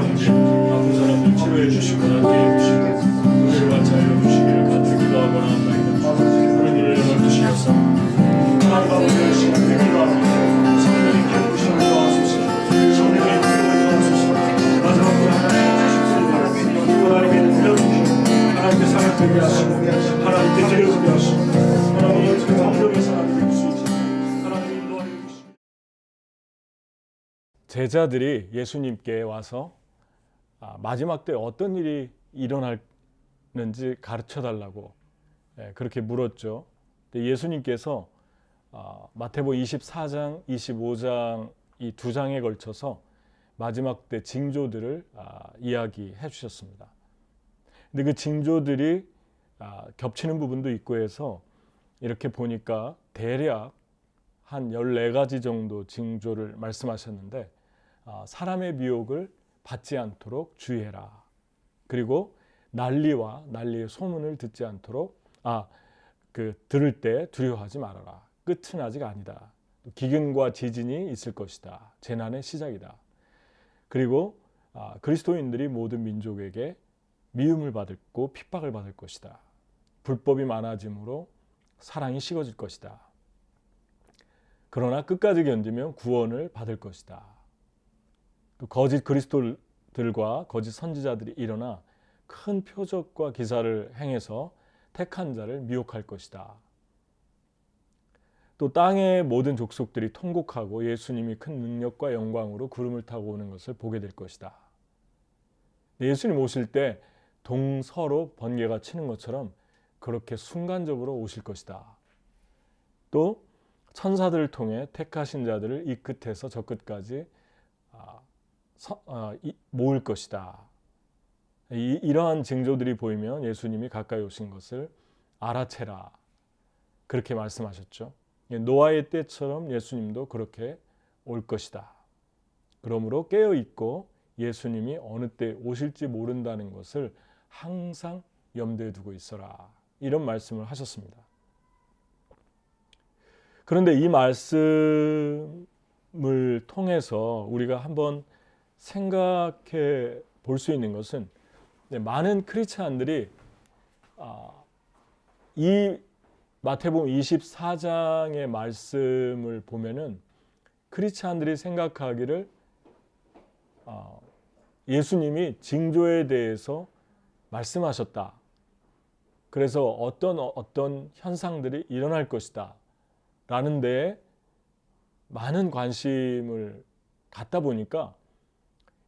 아픈 사람들 치료해 주시고 낫게 해주시고 은혜와 자유 주시기를 간절히 기도하고 나옵니다. 하나님을 열어주시옵소서. 하나님 아버지의 시간에 기도합니다. 성령의 깨우심을 도와주시고 성령의 인도를 도와주시고 마지막으로 하나님의 들려주시고 하나님의 사랑을 되게 하시고 하나님께 드려주게 하시고 하나님의 정답의 사랑을 될수 있게 하나님의 인도하여 주시고 제자들이 예수님께 와서 마지막 때 어떤 일이 일어날는지 가르쳐 달라고 그렇게 물었죠. 예수님께서 마태복음 24장, 25장 이 두 장에 걸쳐서 마지막 때 징조들을 이야기해 주셨습니다. 근데 그 징조들이 겹치는 부분도 있고 해서 이렇게 보니까 대략 한 14가지 정도 징조를 말씀하셨는데 사람의 미혹을 받지 않도록 주의해라. 그리고 난리와 난리의 소문을 듣지 않도록 들을 때 두려워하지 말아라. 끝은 아직 아니다. 기근과 지진이 있을 것이다. 재난의 시작이다. 그리고 그리스도인들이 모든 민족에게 미움을 받고 핍박을 받을 것이다. 불법이 많아짐으로 사랑이 식어질 것이다. 그러나 끝까지 견디면 구원을 받을 것이다. 또 거짓 그리스도들과 거짓 선지자들이 일어나 큰 표적과 기사를 행해서 택한 자를 미혹할 것이다. 또 땅의 모든 족속들이 통곡하고 예수님이 큰 능력과 영광으로 구름을 타고 오는 것을 보게 될 것이다. 예수님 오실 때 동서로 번개가 치는 것처럼 그렇게 순간적으로 오실 것이다. 또 천사들을 통해 택하신 자들을 이 끝에서 저 끝까지 모을 것이다. 이러한 징조들이 보이면 예수님이 가까이 오신 것을 알아채라. 그렇게 말씀하셨죠. 노아의 때처럼 예수님도 그렇게 올 것이다. 그러므로 깨어있고 예수님이 어느 때 오실지 모른다는 것을 항상 염두에 두고 있어라. 이런 말씀을 하셨습니다. 그런데 이 말씀을 통해서 우리가 한번 생각해 볼 수 있는 것은 많은 크리스찬들이 이 마태복음 24장의 말씀을 보면은 크리스찬들이 생각하기를 예수님이 징조에 대해서 말씀하셨다. 그래서 어떤 현상들이 일어날 것이다. 라는 데에 많은 관심을 갖다 보니까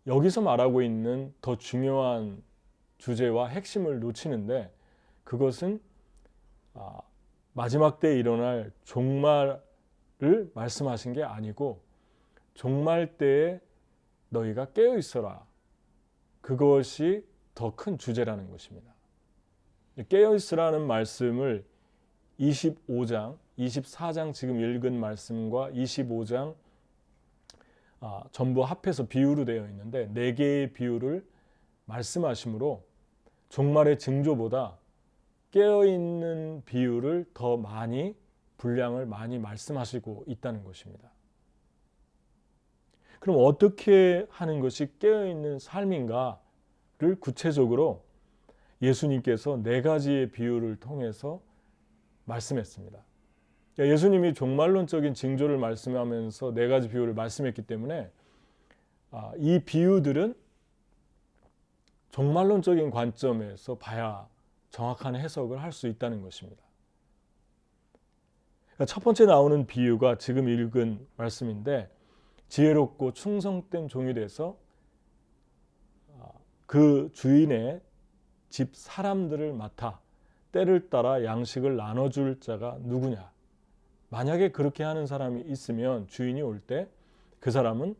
여기서 말하고 있는 더 중요한 주제와 핵심을 놓치는데 그것은 마지막 때에 일어날 종말을 말씀하신 게 아니고 종말 때에 너희가 깨어 있어라. 그것이 더 큰 주제라는 것입니다. 깨어 있으라는 말씀을 25장, 24장 지금 읽은 말씀과 25장 전부 합해서 비유로 되어 있는데 4개의 비유를 말씀하시므로 종말의 징조보다 깨어있는 비유를 더 많이 분량을 많이 말씀하시고 있다는 것입니다. 그럼 어떻게 하는 것이 깨어있는 삶인가를 구체적으로 예수님께서 4가지의 비유를 통해서 말씀했습니다. 예수님이 종말론적인 징조를 말씀하면서 4가지 비유를 말씀했기 때문에 이 비유들은 종말론적인 관점에서 봐야 정확한 해석을 할 수 있다는 것입니다. 첫 번째 나오는 비유가 지금 읽은 말씀인데 지혜롭고 충성된 종이 돼서 그 주인의 집 사람들을 맡아 때를 따라 양식을 나눠줄 자가 누구냐. 만약에 그렇게 하는 사람이 있으면 주인이 올 때 그 사람은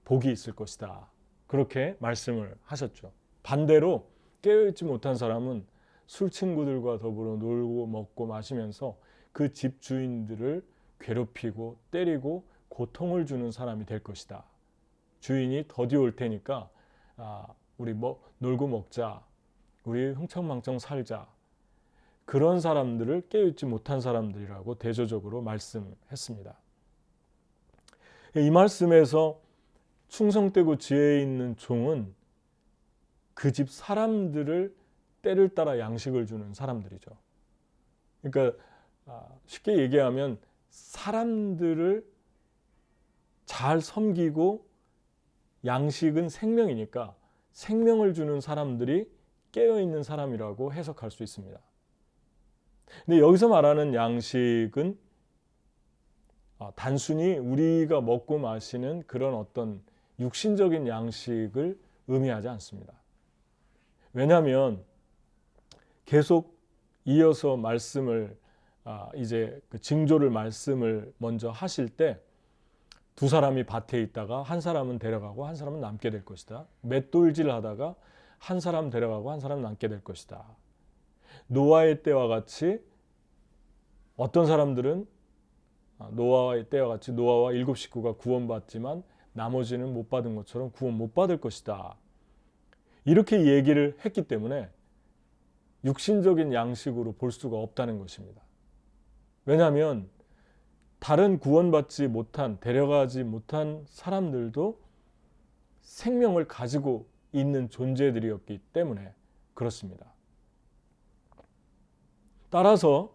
복이 있을 것이다. 그렇게 말씀을 하셨죠. 반대로 깨어있지 못한 사람은 술 친구들과 더불어 놀고 먹고 마시면서 그 집 주인들을 괴롭히고 때리고 고통을 주는 사람이 될 것이다. 주인이 더디 올 테니까 우리 놀고 먹자. 우리 흥청망청 살자. 그런 사람들을 깨어있지 못한 사람들이라고 대조적으로 말씀했습니다. 이 말씀에서 충성되고 지혜 있는 종은 그 집 사람들을 때를 따라 양식을 주는 사람들이죠. 그러니까 쉽게 얘기하면 사람들을 잘 섬기고, 양식은 생명이니까 생명을 주는 사람들이 깨어있는 사람이라고 해석할 수 있습니다. 근데 여기서 말하는 양식은 단순히 우리가 먹고 마시는 그런 어떤 육신적인 양식을 의미하지 않습니다. 왜냐하면 계속 이어서 말씀을 이제 그 징조를 말씀을 먼저 하실 때 두 사람이 밭에 있다가 한 사람은 데려가고 한 사람은 남게 될 것이다. 맷돌질 하다가 한 사람 데려가고 한 사람 남게 될 것이다. 노아의 때와 같이 어떤 사람들은 노아의 때와 같이 노아와 7 식구가 구원받지만 나머지는 못 받은 것처럼 구원 못 받을 것이다. 이렇게 얘기를 했기 때문에 육신적인 양식으로 볼 수가 없다는 것입니다. 왜냐하면 다른 구원받지 못한, 데려가지 못한 사람들도 생명을 가지고 있는 존재들이었기 때문에 그렇습니다. 따라서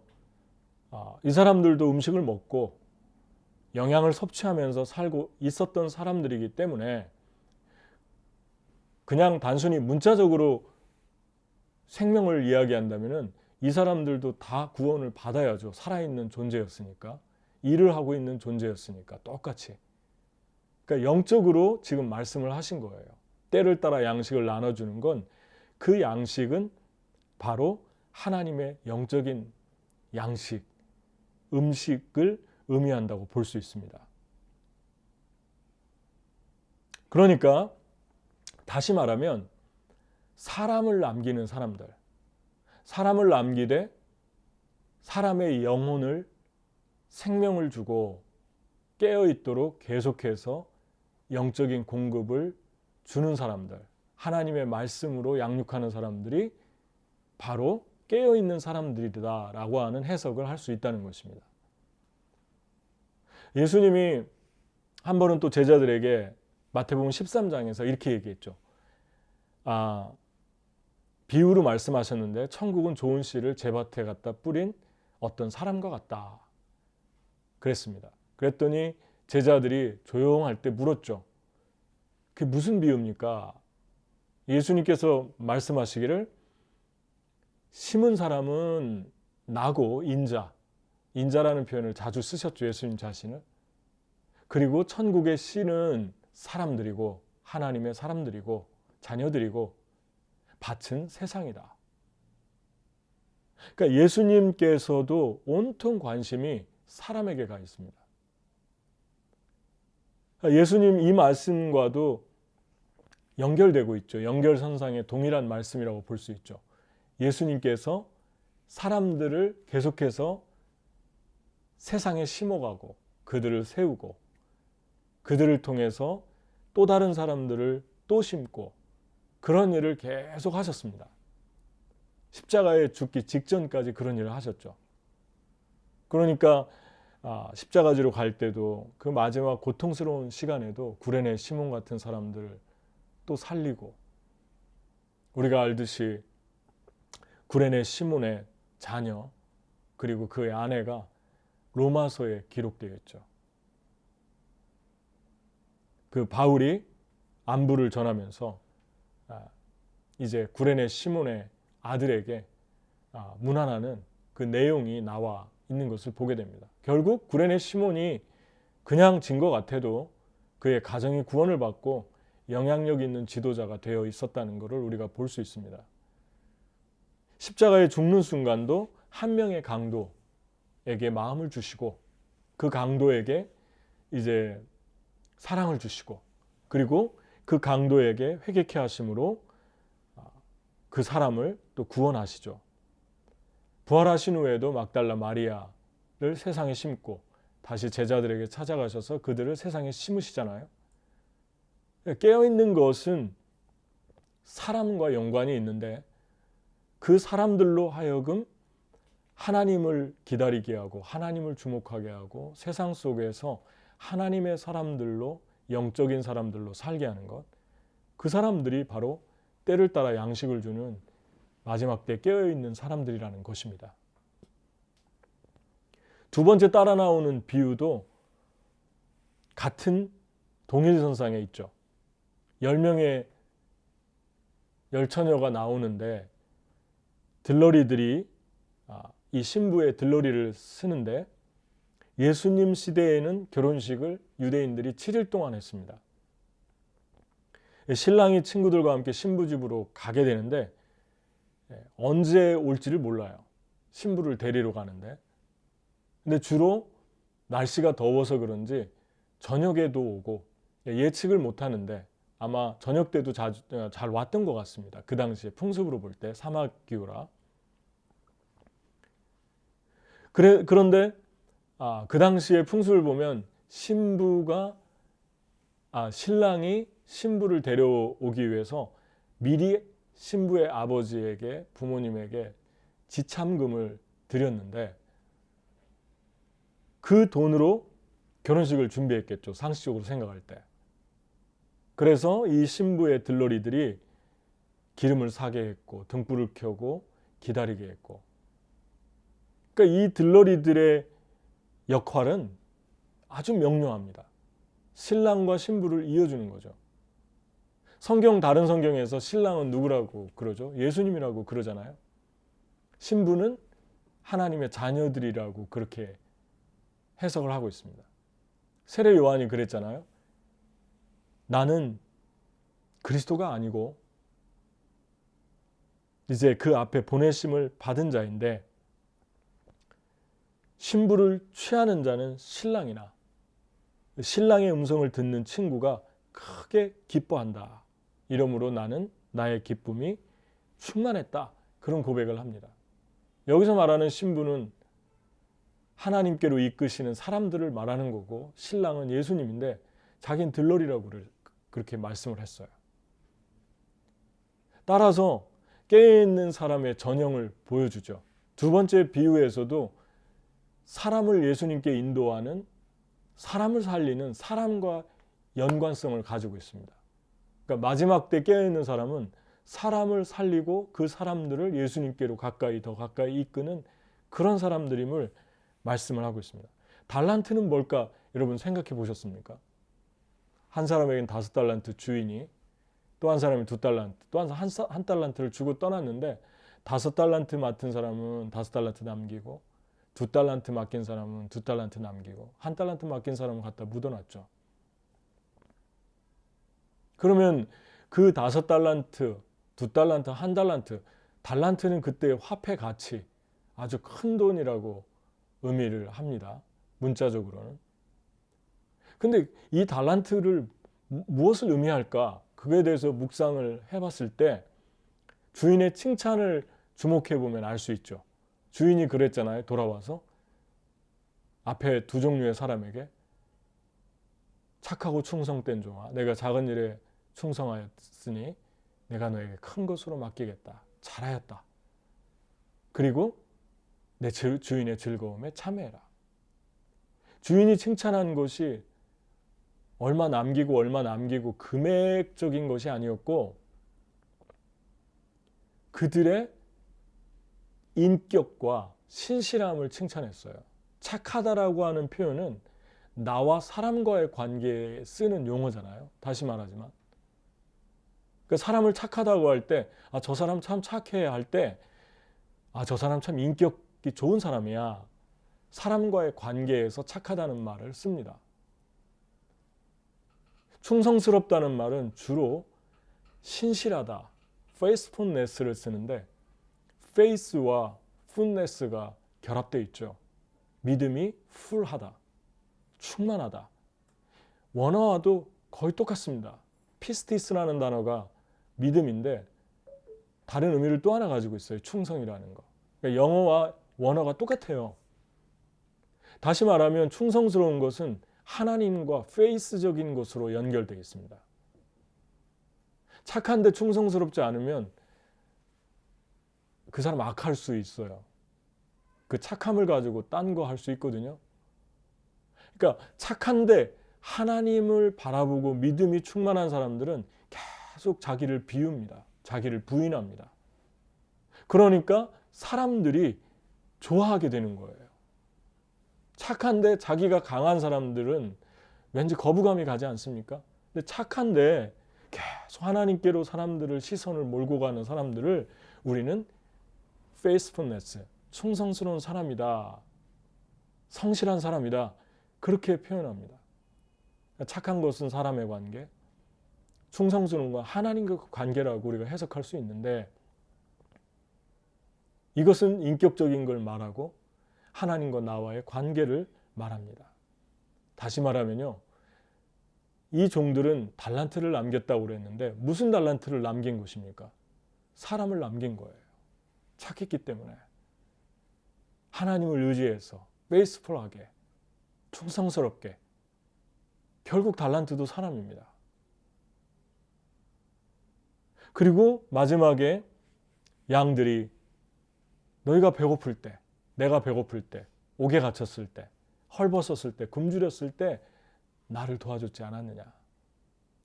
이 사람들도 음식을 먹고 영양을 섭취하면서 살고 있었던 사람들이기 때문에 그냥 단순히 문자적으로 생명을 이야기한다면 이 사람들도 다 구원을 받아야죠. 살아있는 존재였으니까. 일을 하고 있는 존재였으니까 똑같이. 그러니까 영적으로 지금 말씀을 하신 거예요. 때를 따라 양식을 나눠주는 건 그 양식은 바로 하나님의 영적인 양식, 음식을 의미한다고 볼 수 있습니다. 그러니까 다시 말하면 사람을 남기는 사람들, 사람을 남기되 사람의 영혼을 생명을 주고 깨어있도록 계속해서 영적인 공급을 주는 사람들, 하나님의 말씀으로 양육하는 사람들이 바로 깨어있는 사람들이다라고 하는 해석을 할 수 있다는 것입니다. 예수님이 한 번은 또 제자들에게 마태복음 13장에서 이렇게 얘기했죠. 비유로 말씀하셨는데 천국은 좋은 씨를 제 밭에 갖다 뿌린 어떤 사람과 같다. 그랬습니다. 그랬더니 제자들이 조용할 때 물었죠. 그게 무슨 비유입니까? 예수님께서 말씀하시기를 심은 사람은 나고 인자라는 표현을 자주 쓰셨죠. 예수님 자신을. 그리고 천국의 씨는 사람들이고 하나님의 사람들이고 자녀들이고 밭은 세상이다. 그러니까 예수님께서도 온통 관심이 사람에게 가 있습니다. 예수님 이 말씀과도 연결되고 있죠. 연결선상의 동일한 말씀이라고 볼 수 있죠. 예수님께서 사람들을 계속해서 세상에 심어가고 그들을 세우고 그들을 통해서 또 다른 사람들을 또 심고 그런 일을 계속 하셨습니다. 십자가에 죽기 직전까지 그런 일을 하셨죠. 그러니까 십자가지로 갈 때도 그 마지막 고통스러운 시간에도 구레네 시몬 같은 사람들 또 살리고, 우리가 알듯이 구레네 시몬의 자녀 그리고 그의 아내가 로마서에 기록되어 있죠. 그 바울이 안부를 전하면서 이제 구레네 시몬의 아들에게 문안하는 그 내용이 나와 있는 것을 보게 됩니다. 결국 구레네 시몬이 그냥 진 것 같아도 그의 가정이 구원을 받고 영향력 있는 지도자가 되어 있었다는 것을 우리가 볼 수 있습니다. 십자가에 죽는 순간도 한 명의 강도에게 마음을 주시고 그 강도에게 이제 사랑을 주시고 그리고 그 강도에게 회개케 하심으로 그 사람을 또 구원하시죠. 부활하신 후에도 막달라 마리아를 세상에 심고 다시 제자들에게 찾아가셔서 그들을 세상에 심으시잖아요. 깨어있는 것은 사람과 연관이 있는데 그 사람들로 하여금 하나님을 기다리게 하고 하나님을 주목하게 하고 세상 속에서 하나님의 사람들로 영적인 사람들로 살게 하는 것, 그 사람들이 바로 때를 따라 양식을 주는 마지막 때 깨어있는 사람들이라는 것입니다. 두 번째 따라 나오는 비유도 같은 동일선상에 있죠. 10명의 열처녀가 나오는데 들러리들이 이 신부의 들러리를 쓰는데 예수님 시대에는 결혼식을 유대인들이 7일 동안 했습니다. 신랑이 친구들과 함께 신부 집으로 가게 되는데 언제 올지를 몰라요. 신부를 데리러 가는데. 근데 주로 날씨가 더워서 그런지 저녁에도 오고 예측을 못하는데 아마 저녁 때도 잘 왔던 것 같습니다. 그 당시에 풍습으로 볼 때 사막 기후라. 그런데 그 당시에 풍습을 보면 신랑이 신부를 데려오기 위해서 미리 신부의 아버지에게 부모님에게 지참금을 드렸는데 그 돈으로 결혼식을 준비했겠죠. 상식적으로 생각할 때. 그래서 이 신부의 들러리들이 기름을 사게 했고 등불을 켜고 기다리게 했고, 그러니까 이 들러리들의 역할은 아주 명료합니다. 신랑과 신부를 이어주는 거죠. 다른 성경에서 신랑은 누구라고 그러죠? 예수님이라고 그러잖아요. 신부는 하나님의 자녀들이라고 그렇게 해석을 하고 있습니다. 세례 요한이 그랬잖아요. 나는 그리스도가 아니고 이제 그 앞에 보내심을 받은 자인데 신부를 취하는 자는 신랑이나 신랑의 음성을 듣는 친구가 크게 기뻐한다. 이러므로 나는 나의 기쁨이 충만했다. 그런 고백을 합니다. 여기서 말하는 신부는 하나님께로 이끄시는 사람들을 말하는 거고 신랑은 예수님인데 자기는 들러리라고 그렇게 말씀을 했어요. 따라서 깨어있는 사람의 전형을 보여주죠. 두 번째 비유에서도 사람을 예수님께 인도하는, 사람을 살리는 사람과 연관성을 가지고 있습니다. 그러니까 마지막 때 깨어있는 사람은 사람을 살리고 그 사람들을 예수님께로 더 가까이 이끄는 그런 사람들임을 말씀을 하고 있습니다. 달란트는 뭘까? 여러분 생각해 보셨습니까? 한 사람에겐 5달란트 주인이, 또 한 사람이 2달란트, 또 한 달란트를 주고 떠났는데 5달란트 맡은 사람은 5달란트 남기고 2달란트 맡긴 사람은 2달란트 남기고 1달란트 맡긴 사람은 갖다 묻어놨죠. 그러면 그 5달란트, 2달란트, 1달란트, 달란트는 그때 화폐 가치 아주 큰 돈이라고 의미를 합니다. 문자적으로는. 근데 이 달란트를 무엇을 의미할까? 그거에 대해서 묵상을 해봤을 때 주인의 칭찬을 주목해 보면 알 수 있죠. 주인이 그랬잖아요. 돌아와서 앞에 두 종류의 사람에게 착하고 충성된 종아, 내가 작은 일에 충성하였으니 내가 너에게 큰 것으로 맡기겠다. 잘하였다. 그리고 내 주인의 즐거움에 참여해라. 주인이 칭찬한 것이 얼마 남기고 금액적인 것이 아니었고 그들의 인격과 신실함을 칭찬했어요. 착하다라고 하는 표현은 나와 사람과의 관계에 쓰는 용어잖아요. 다시 말하지만 그러니까 사람을 착하다고 할 때 저 사람 참 착해 할 때 저 사람 참 인격이 좋은 사람이야. 사람과의 관계에서 착하다는 말을 씁니다. 충성스럽다는 말은 주로 신실하다, faithfulness를 쓰는데 faith와 fulness가 결합되어 있죠. 믿음이 full하다, 충만하다. 원어와도 거의 똑같습니다. 피스티스라는 단어가 믿음인데 다른 의미를 또 하나 가지고 있어요. 충성이라는 거. 그러니까 영어와 원어가 똑같아요. 다시 말하면 충성스러운 것은 하나님과 페이스적인 것으로 연결되어 있습니다. 착한데 충성스럽지 않으면 그 사람 악할 수 있어요. 그 착함을 가지고 딴 거 할 수 있거든요. 그러니까 착한데 하나님을 바라보고 믿음이 충만한 사람들은 계속 자기를 비웁니다. 자기를 부인합니다. 그러니까 사람들이 좋아하게 되는 거예요. 착한데 자기가 강한 사람들은 왠지 거부감이 가지 않습니까? 근데 착한데 계속 하나님께로 사람들을 시선을 몰고 가는 사람들을 우리는 faithfulness, 충성스러운 사람이다, 성실한 사람이다, 그렇게 표현합니다. 착한 것은 사람의 관계, 충성스러운 건 하나님과 관계라고 우리가 해석할 수 있는데, 이것은 인격적인 걸 말하고 하나님과 나와의 관계를 말합니다. 다시 말하면요, 이 종들은 달란트를 남겼다고 그랬는데 무슨 달란트를 남긴 것입니까? 사람을 남긴 거예요. 착했기 때문에 하나님을 의지해서 페이스풀하게, 충성스럽게. 결국 달란트도 사람입니다. 그리고 마지막에 양들이 너희가 배고플 때, 내가 배고플 때, 옥에 갇혔을 때, 헐벗었을 때, 굶주렸을 때 나를 도와줬지 않았느냐,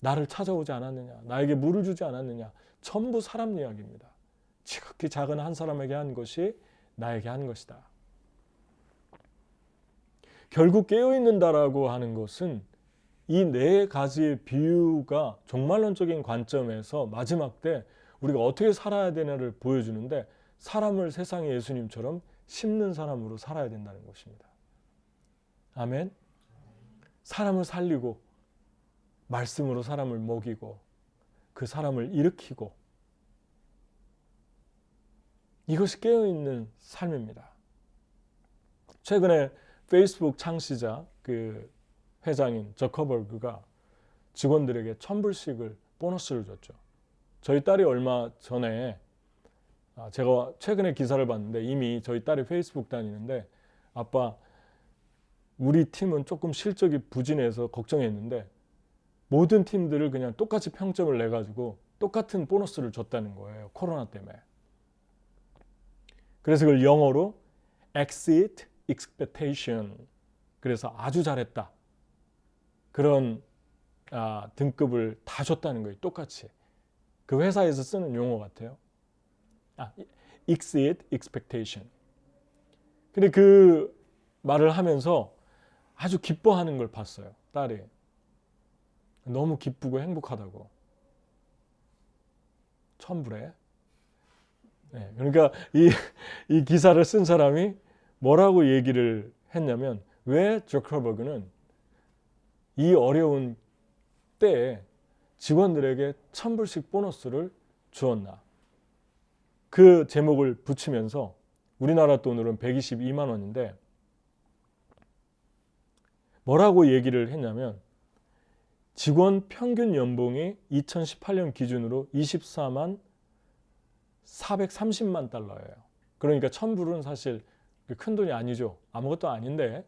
나를 찾아오지 않았느냐, 나에게 물을 주지 않았느냐. 전부 사람 이야기입니다. 지극히 작은 한 사람에게 한 것이 나에게 한 것이다. 결국 깨어있는다라고 하는 것은 이 네 가지의 비유가 종말론적인 관점에서 마지막 때 우리가 어떻게 살아야 되냐를 보여주는데, 사람을 세상의 예수님처럼 심는 사람으로 살아야 된다는 것입니다. 아멘. 사람을 살리고 말씀으로 사람을 먹이고 그 사람을 일으키고, 이것이 깨어있는 삶입니다. 최근에 페이스북 창시자 그 회장인 저커버그가 직원들에게 $1,000을 보너스를 줬죠. 저희 딸이 얼마 전에, 제가 최근에 기사를 봤는데 이미 저희 딸이 페이스북 다니는데, 아빠 우리 팀은 조금 실적이 부진해서 걱정했는데 모든 팀들을 그냥 똑같이 평점을 내가지고 똑같은 보너스를 줬다는 거예요. 코로나 때문에. 그래서 그걸 영어로 exceed expectation, 그래서 아주 잘했다, 그런 등급을 다 줬다는 거예요. 똑같이. 그 회사에서 쓰는 용어 같아요. exceed expectation. 근데 그 말을 하면서 아주 기뻐하는 걸 봤어요. 딸이. 너무 기쁘고 행복하다고. $1,000에. 네, 그러니까 이 기사를 쓴 사람이 뭐라고 얘기를 했냐면, 왜 저커버그는 이 어려운 때에 직원들에게 $1,000씩 보너스를 주었나. 그 제목을 붙이면서, 우리나라 돈으로는 122만 원인데 뭐라고 얘기를 했냐면, 직원 평균 연봉이 2018년 기준으로 24만 430만 달러예요. 그러니까 $1,000은 사실 큰 돈이 아니죠. 아무것도 아닌데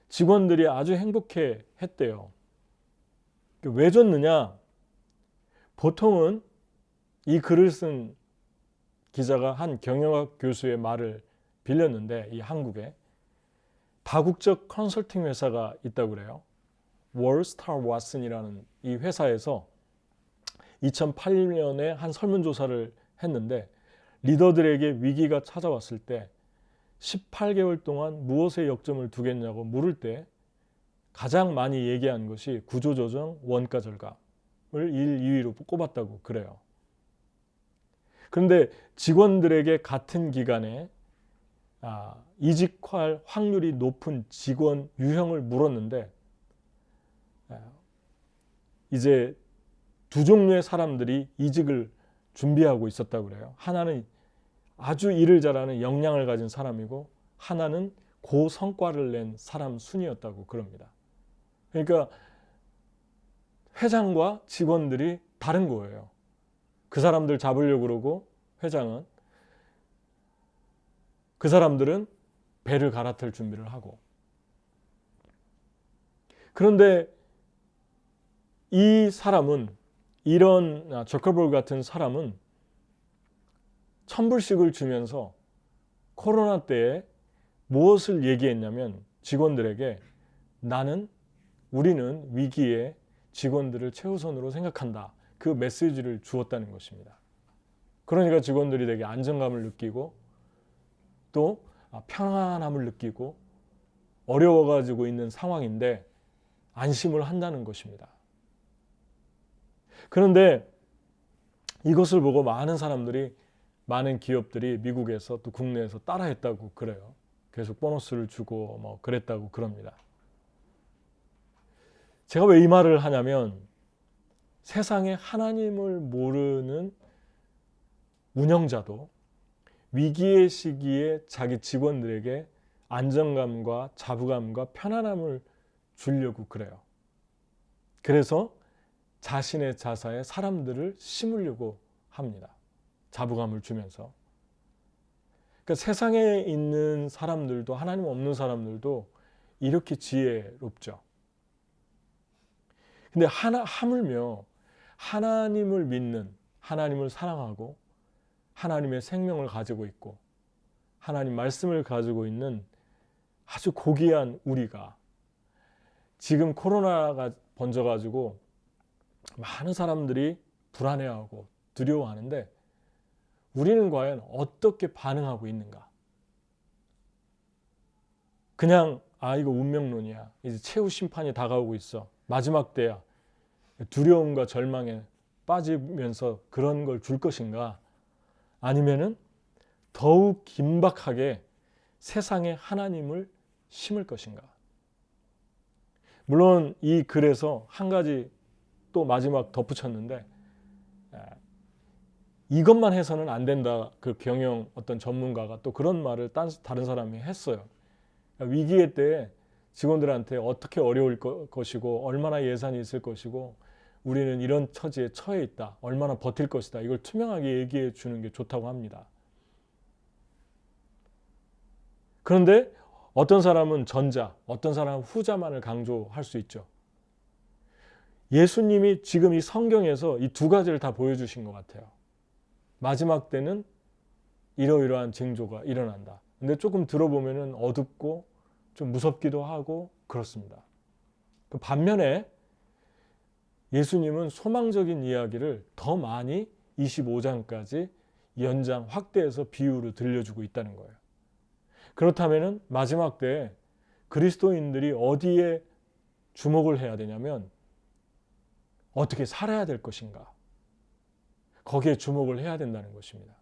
직원들이 아주 행복해 했대요. 왜 줬느냐? 보통은 이 글을 쓴 기자가 한 경영학 교수의 말을 빌렸는데, 이 한국에 다국적 컨설팅 회사가 있다고 그래요. 월스타 왓슨이라는 이 회사에서 2008년에 한 설문조사를 했는데, 리더들에게 위기가 찾아왔을 때 18개월 동안 무엇에 역점을 두겠냐고 물을 때 가장 많이 얘기한 것이 구조조정, 원가 절감을 1, 2위로 꼽았다고 그래요. 그런데 직원들에게 같은 기간에 이직할 확률이 높은 직원 유형을 물었는데, 이제 두 종류의 사람들이 이직을 준비하고 있었다고 그래요. 하나는 아주 일을 잘하는 역량을 가진 사람이고, 하나는 고성과를 낸 사람 순이었다고 그럽니다. 그러니까 회장과 직원들이 다른 거예요. 그 사람들 잡으려고 그러고, 회장은, 그 사람들은 배를 갈아탈 준비를 하고. 그런데 이 사람은, 이런 저커버그 같은 사람은 $1,000씩을 주면서 코로나 때에 무엇을 얘기했냐면, 직원들에게 우리는 위기에 직원들을 최우선으로 생각한다, 그 메시지를 주었다는 것입니다. 그러니까 직원들이 되게 안정감을 느끼고 또 평안함을 느끼고 어려워가지고 있는 상황인데 안심을 한다는 것입니다. 그런데 이것을 보고 많은 기업들이 미국에서 또 국내에서 따라했다고 그래요. 계속 보너스를 주고 뭐 그랬다고 그럽니다. 제가 왜 이 말을 하냐면 세상에 하나님을 모르는 운영자도 위기의 시기에 자기 직원들에게 안정감과 자부감과 편안함을 주려고 그래요. 그래서 자신의 자사에 사람들을 심으려고 합니다. 자부감을 주면서. 그러니까 세상에 있는 사람들도 하나님 없는 사람들도 이렇게 지혜롭죠. 근데 하물며 하나님을 믿는, 하나님을 사랑하고 하나님의 생명을 가지고 있고 하나님 말씀을 가지고 있는 아주 고귀한 우리가 지금 코로나가 번져가지고 많은 사람들이 불안해하고 두려워하는데 우리는 과연 어떻게 반응하고 있는가? 그냥 이거 운명론이야. 이제 최후 심판이 다가오고 있어. 마지막 때야. 두려움과 절망에 빠지면서 그런 걸 줄 것인가? 아니면은 더욱 긴박하게 세상에 하나님을 심을 것인가? 물론 이 글에서 한 가지 또 마지막 덧붙였는데 이것만 해서는 안 된다. 그 경영 어떤 전문가가 또 그런 말을 다른 사람이 했어요. 위기의 때에 직원들한테 어떻게 어려울 것이고 얼마나 예산이 있을 것이고 우리는 이런 처지에 처해 있다. 얼마나 버틸 것이다. 이걸 투명하게 얘기해 주는 게 좋다고 합니다. 그런데 어떤 사람은 전자, 어떤 사람은 후자만을 강조할 수 있죠. 예수님이 지금 이 성경에서 이 두 가지를 다 보여주신 것 같아요. 마지막 때는 이러이러한 징조가 일어난다. 근데 조금 들어보면 어둡고 좀 무섭기도 하고 그렇습니다. 반면에 예수님은 소망적인 이야기를 더 많이 25장까지 연장 확대해서 비유로 들려주고 있다는 거예요. 그렇다면 마지막 때에 그리스도인들이 어디에 주목을 해야 되냐면 어떻게 살아야 될 것인가? 거기에 주목을 해야 된다는 것입니다.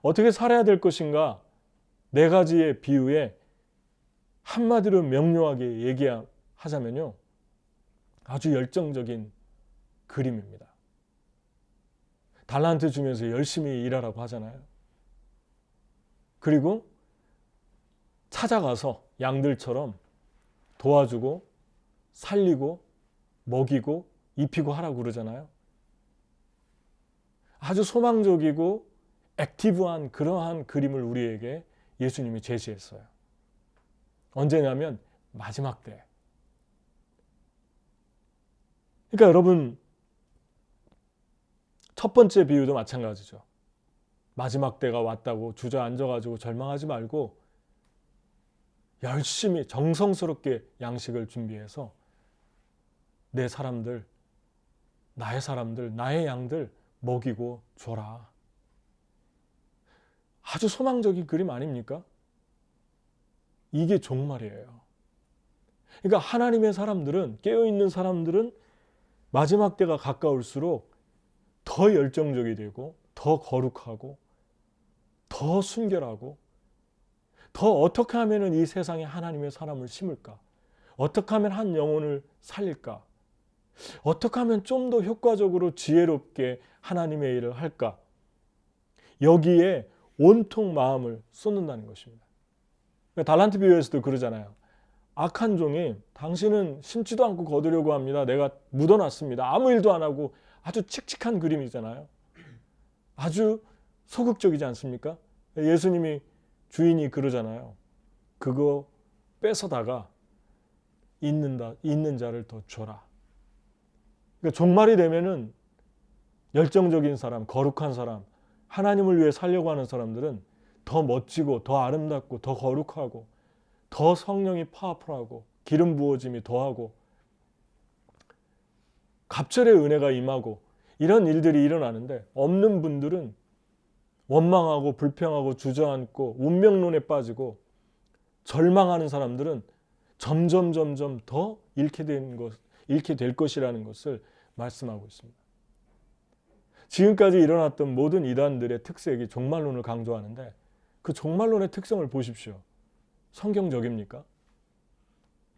어떻게 살아야 될 것인가? 네 가지의 비유에 한마디로 명료하게 얘기하자면요. 아주 열정적인 그림입니다. 달란트 주면서 열심히 일하라고 하잖아요. 그리고 찾아가서 양들처럼 도와주고 살리고 먹이고 입히고 하라고 그러잖아요. 아주 소망적이고 액티브한 그러한 그림을 우리에게 예수님이 제시했어요. 언제냐면 마지막 때. 그러니까 여러분 첫 번째 비유도 마찬가지죠. 마지막 때가 왔다고 주저앉아가지고 절망하지 말고 열심히 정성스럽게 양식을 준비해서 내 사람들, 나의 사람들, 나의 양들 먹이고 줘라. 아주 소망적인 그림 아닙니까? 이게 종말이에요. 그러니까 하나님의 사람들은, 깨어있는 사람들은 마지막 때가 가까울수록 더 열정적이 되고 더 거룩하고 더 순결하고 더 어떻게 하면 이 세상에 하나님의 사람을 심을까? 어떻게 하면 한 영혼을 살릴까? 어떻게 하면 좀 더 효과적으로 지혜롭게 하나님의 일을 할까? 여기에 온통 마음을 쏟는다는 것입니다. 달란트 비유에서도 그러잖아요. 악한 종이 당신은 심지도 않고 거두려고 합니다. 내가 묻어놨습니다. 아무 일도 안 하고 아주 칙칙한 그림이잖아요. 아주 소극적이지 않습니까? 예수님이 주인이 그러잖아요. 그거 뺏어다가 있는 자를 더 줘라. 그러니까 종말이 되면은 열정적인 사람, 거룩한 사람, 하나님을 위해 살려고 하는 사람들은 더 멋지고 더 아름답고 더 거룩하고 더 성령이 파워풀하고 기름 부어짐이 더하고 갑절의 은혜가 임하고 이런 일들이 일어나는데 없는 분들은 원망하고 불평하고 주저앉고 운명론에 빠지고 절망하는 사람들은 점점 더 잃게 될 것이라는 것을 말씀하고 있습니다. 지금까지 일어났던 모든 이단들의 특색이 종말론을 강조하는데 그 종말론의 특성을 보십시오. 성경적입니까?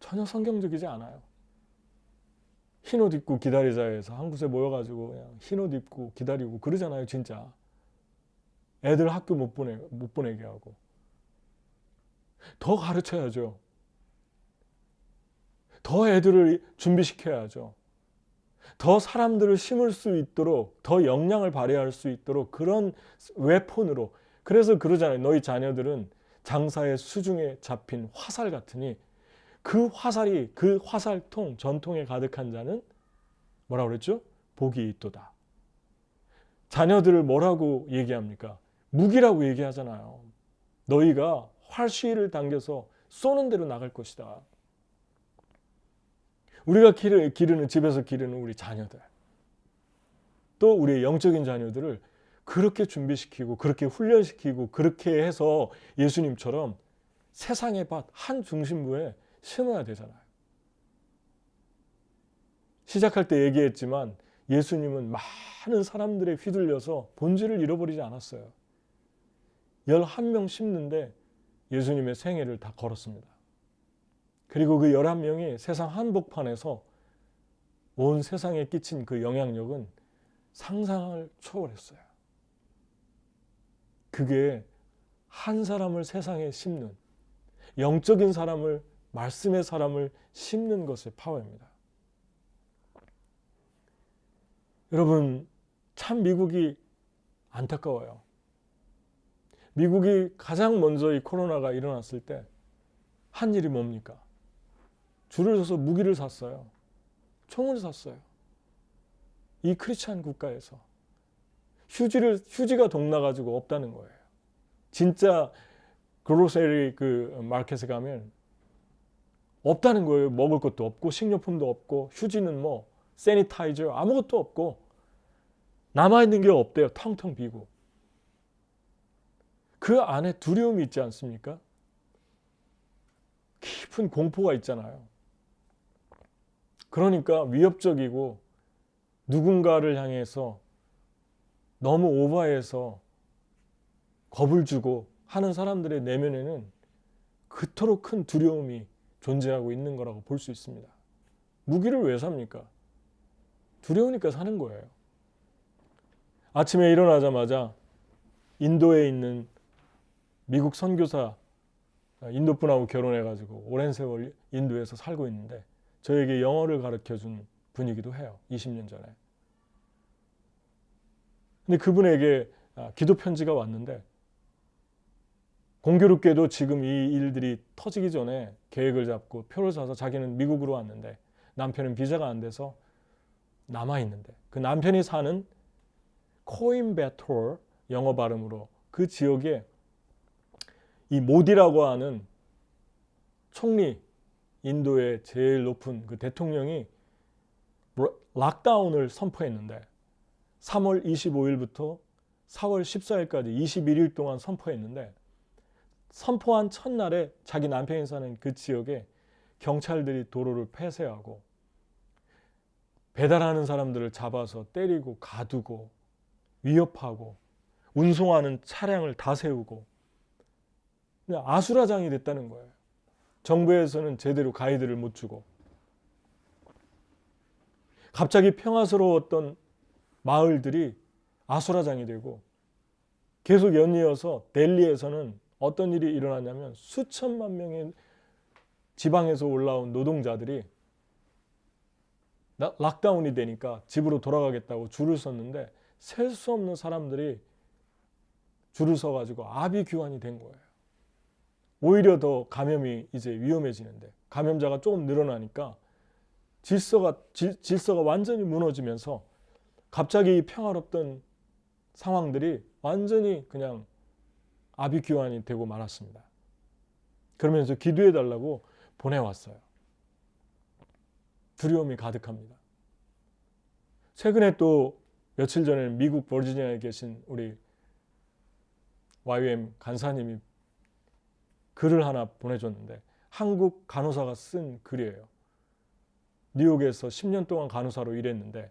전혀 성경적이지 않아요. 흰옷 입고 기다리자에서 한 곳에 모여가지고 그냥 흰옷 입고 기다리고 그러잖아요. 진짜 애들 학교 못 보내게 하고. 더 가르쳐야죠. 더 애들을 준비시켜야죠. 더 사람들을 심을 수 있도록, 더 역량을 발휘할 수 있도록 그런 웨폰으로. 그래서 그러잖아요. 너희 자녀들은 장사의 수중에 잡힌 화살 같으니 그 화살이, 그 화살통, 전통에 가득한 자는 뭐라고 그랬죠? 복이 있도다. 자녀들을 뭐라고 얘기합니까? 무기라고 얘기하잖아요. 너희가 활시위를 당겨서 쏘는 대로 나갈 것이다. 우리가 기르는, 집에서 기르는 우리 자녀들, 또 우리의 영적인 자녀들을 그렇게 준비시키고 그렇게 훈련시키고 그렇게 해서 예수님처럼 세상의 밭 한 중심부에 심어야 되잖아요. 시작할 때 얘기했지만 예수님은 많은 사람들에 휘둘려서 본질을 잃어버리지 않았어요. 11명 심는데 예수님의 생애를 다 걸었습니다. 그리고 그 11명이 세상 한복판에서 온 세상에 끼친 그 영향력은 상상을 초월했어요. 그게 한 사람을 세상에 심는, 영적인 사람을, 말씀의 사람을 심는 것의 파워입니다. 여러분, 참 미국이 안타까워요. 미국이 가장 먼저 이 코로나가 일어났을 때 한 일이 뭡니까? 줄을 서서 무기를 샀어요. 총을 샀어요. 이 크리스찬 국가에서 휴지가 동나가지고 없다는 거예요. 진짜 그로세리 그 마켓에 가면 없다는 거예요. 먹을 것도 없고 식료품도 없고 휴지는 뭐 세니타이저 아무것도 없고 남아있는 게 없대요. 텅텅 비고. 그 안에 두려움이 있지 않습니까? 깊은 공포가 있잖아요. 그러니까 위협적이고 누군가를 향해서 너무 오버해서 겁을 주고 하는 사람들의 내면에는 그토록 큰 두려움이 존재하고 있는 거라고 볼 수 있습니다. 무기를 왜 삽니까? 두려우니까 사는 거예요. 아침에 일어나자마자 인도에 있는 미국 선교사, 인도 분하고 결혼해가지고 오랜 세월 인도에서 살고 있는데 저에게 영어를 가르쳐준 분이기도 해요. 20년 전에. 근데 그분에게 기도 편지가 왔는데 공교롭게도 지금 이 일들이 터지기 전에 계획을 잡고 표를 사서 자기는 미국으로 왔는데 남편은 비자가 안 돼서 남아있는데 그 남편이 사는 코임베토르, 영어 발음으로 그 지역에 이 모디라고 하는 총리, 인도의 제일 높은 그 대통령이 락다운을 선포했는데 3월 25일부터 4월 14일까지 21일 동안 선포했는데 선포한 첫날에 자기 남편이 사는 그 지역에 경찰들이 도로를 폐쇄하고 배달하는 사람들을 잡아서 때리고 가두고 위협하고 운송하는 차량을 다 세우고 그냥 아수라장이 됐다는 거예요. 정부에서는 제대로 가이드를 못 주고 갑자기 평화스러웠던 마을들이 아수라장이 되고 계속 연이어서 델리에서는 어떤 일이 일어났냐면 수천만 명의 지방에서 올라온 노동자들이 락다운이 되니까 집으로 돌아가겠다고 줄을 섰는데 셀 수 없는 사람들이 줄을 서가지고 아비규환이 된 거예요. 오히려 더 감염이 이제 위험해지는데 감염자가 조금 늘어나니까 질서가 완전히 무너지면서 갑자기 평화롭던 상황들이 완전히 그냥 아비규환이 되고 말았습니다. 그러면서 기도해달라고 보내왔어요. 두려움이 가득합니다. 최근에 또 며칠 전에 미국 버지니아에 계신 우리 YM 간사님이 글을 하나 보내줬는데 한국 간호사가 쓴 글이에요. 뉴욕에서 10년 동안 간호사로 일했는데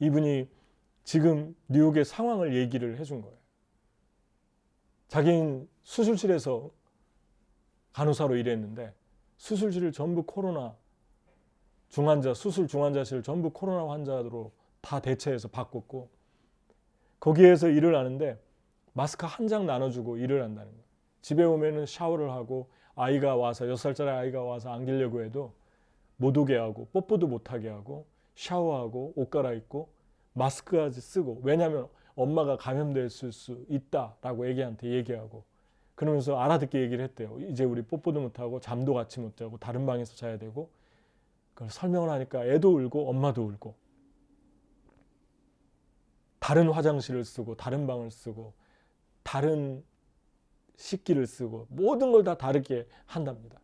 이분이 지금 뉴욕의 상황을 얘기를 해준 거예요. 자기는 수술실에서 간호사로 일했는데 수술실을 전부 코로나 중환자, 수술 중환자실을 전부 코로나 환자로 다 대체해서 바꿨고 거기에서 일을 하는데 마스크 한 장 나눠주고 일을 한다는 거예요. 집에 오면은 샤워를 하고 아이가 와서 6살짜리 아이가 와서 안기려고 해도 못 오게 하고 뽀뽀도 못하게 하고 샤워하고 옷 갈아입고 마스크까지 쓰고 왜냐하면 엄마가 감염될 수 있다라고 애기한테 얘기하고 그러면서 알아듣게 얘기를 했대요. 이제 우리 뽀뽀도 못하고 잠도 같이 못 자고 다른 방에서 자야 되고 그걸 설명을 하니까 애도 울고 엄마도 울고 다른 화장실을 쓰고 다른 방을 쓰고 다른 식기를 쓰고 모든 걸 다 다르게 한답니다.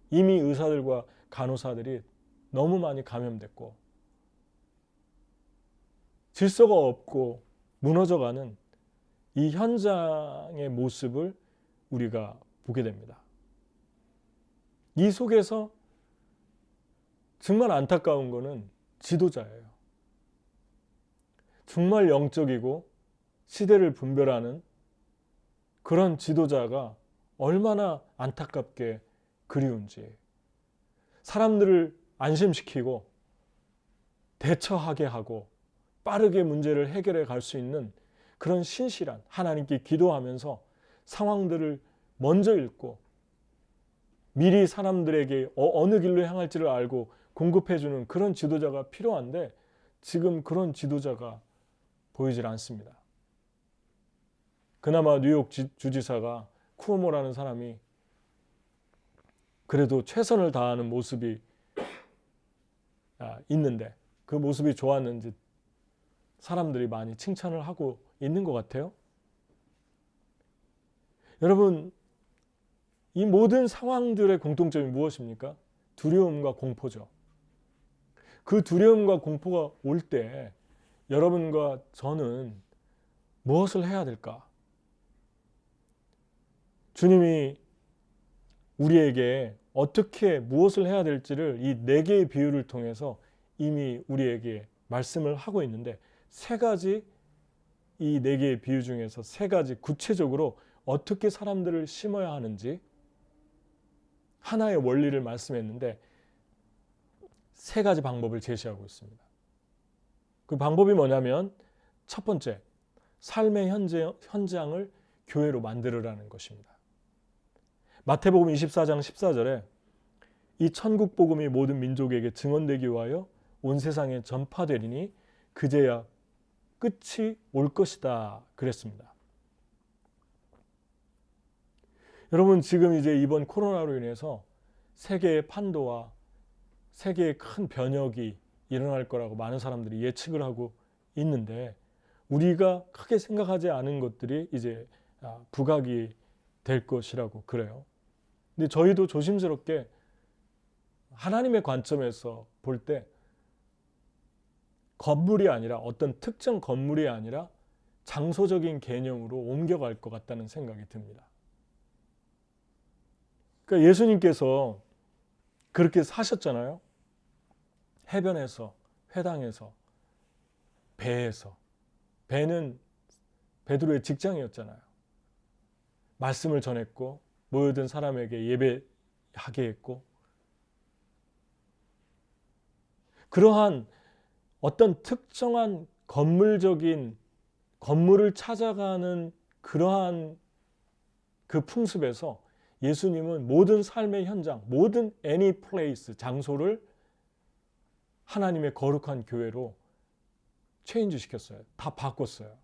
이미 의사들과 간호사들이 너무 많이 감염됐고 질서가 없고 무너져가는 이 현장의 모습을 우리가 보게 됩니다. 이 속에서 정말 안타까운 거는 지도자예요. 정말 영적이고 시대를 분별하는 그런 지도자가 얼마나 안타깝게 그리운지 사람들을 안심시키고 대처하게 하고 빠르게 문제를 해결해 갈 수 있는 그런 신실한 하나님께 기도하면서 상황들을 먼저 읽고 미리 사람들에게 어느 길로 향할지를 알고 공급해주는 그런 지도자가 필요한데 지금 그런 지도자가 보이질 않습니다. 그나마 뉴욕 주지사가 쿠오모라는 사람이 그래도 최선을 다하는 모습이 있는데 그 모습이 좋았는지 사람들이 많이 칭찬을 하고 있는 것 같아요. 여러분, 이 모든 상황들의 공통점이 무엇입니까? 두려움과 공포죠. 그 두려움과 공포가 올 때 여러분과 저는 무엇을 해야 될까? 주님이 우리에게 어떻게 무엇을 해야 될지를 이 4개의 비유를 통해서 이미 우리에게 말씀을 하고 있는데 세 가지 이 4개의 비유 중에서 3가지 구체적으로 어떻게 사람들을 심어야 하는지 하나의 원리를 말씀했는데 3가지 방법을 제시하고 있습니다. 그 방법이 뭐냐면 첫 번째, 삶의 현장을 교회로 만들으라는 것입니다. 마태복음 24장 14절에 이 천국 복음이 모든 민족에게 증언되기 위하여 온 세상에 전파되리니 그제야 끝이 올 것이다 그랬습니다. 여러분 지금 이제 이번 코로나로 인해서 세계의 판도와 세계의 큰 변혁이 일어날 거라고 많은 사람들이 예측을 하고 있는데 우리가 크게 생각하지 않은 것들이 이제 부각이 될 것이라고 그래요. 근데 저희도 조심스럽게 하나님의 관점에서 볼 때 건물이 아니라 어떤 특정 건물이 아니라 장소적인 개념으로 옮겨갈 것 같다는 생각이 듭니다. 그러니까 예수님께서 그렇게 사셨잖아요. 해변에서, 회당에서, 배에서. 배는 베드로의 직장이었잖아요. 말씀을 전했고 모여든 사람에게 예배하게 했고 그러한 어떤 특정한 건물적인 건물을 찾아가는 그러한 그 풍습에서 예수님은 모든 삶의 현장, 모든 any place, 장소를 하나님의 거룩한 교회로 체인지 시켰어요. 다 바꿨어요.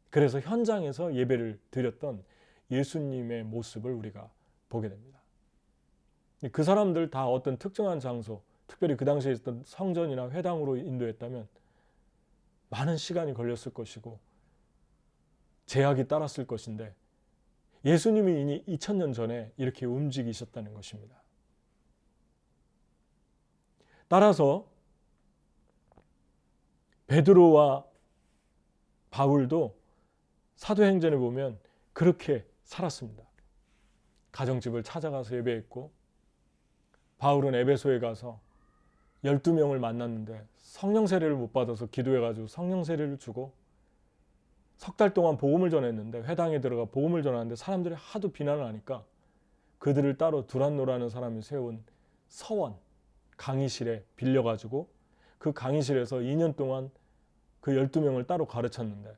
그래서 현장에서 예배를 드렸던 예수님의 모습을 우리가 보게 됩니다. 그 사람들 다 어떤 특정한 장소, 특별히 그 당시에 있었던 성전이나 회당으로 인도했다면 많은 시간이 걸렸을 것이고 제약이 따랐을 것인데 예수님이 이미 2000년 전에 이렇게 움직이셨다는 것입니다. 따라서 베드로와 바울도 사도행전에 보면 그렇게 살았습니다. 가정집을 찾아가서 예배했고, 바울은 에베소에 가서 12명을 만났는데 성령 세례를 못 받아서 기도해가지고 성령 세례를 주고, 석 달 동안 복음을 전했는데, 회당에 들어가 복음을 전하는데 사람들이 하도 비난을 하니까 그들을 따로 두란노라는 사람이 세운 서원 강의실에 빌려가지고 그 강의실에서 2년 동안 그 12명을 따로 가르쳤는데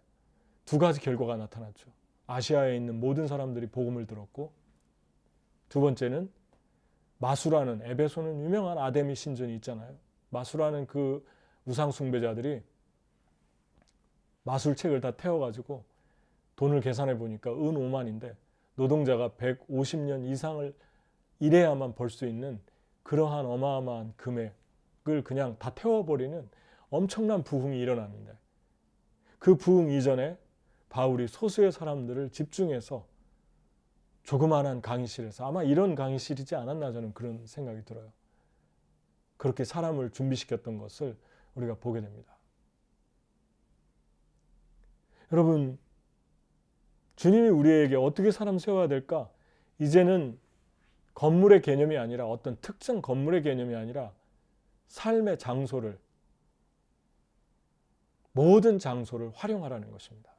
두 가지 결과가 나타났죠. 아시아에 있는 모든 사람들이 복음을 들었고, 두 번째는 마수라는, 에베소는 유명한 아데미 신전이 있잖아요. 마수라는 그 우상 숭배자들이 마술책을 다 태워가지고 돈을 계산해 보니까 은 5만인데 노동자가 150년 이상을 일해야만 벌 수 있는 그러한 어마어마한 금액을 그냥 다 태워버리는 엄청난 부흥이 일어났는데, 그 부흥 이전에 바울이 소수의 사람들을 집중해서 조그마한 강의실에서, 아마 이런 강의실이지 않았나 저는 그런 생각이 들어요. 그렇게 사람을 준비시켰던 것을 우리가 보게 됩니다. 여러분, 주님이 우리에게 어떻게 사람 세워야 될까? 이제는 건물의 개념이 아니라, 어떤 특정 건물의 개념이 아니라 삶의 장소를, 모든 장소를 활용하라는 것입니다.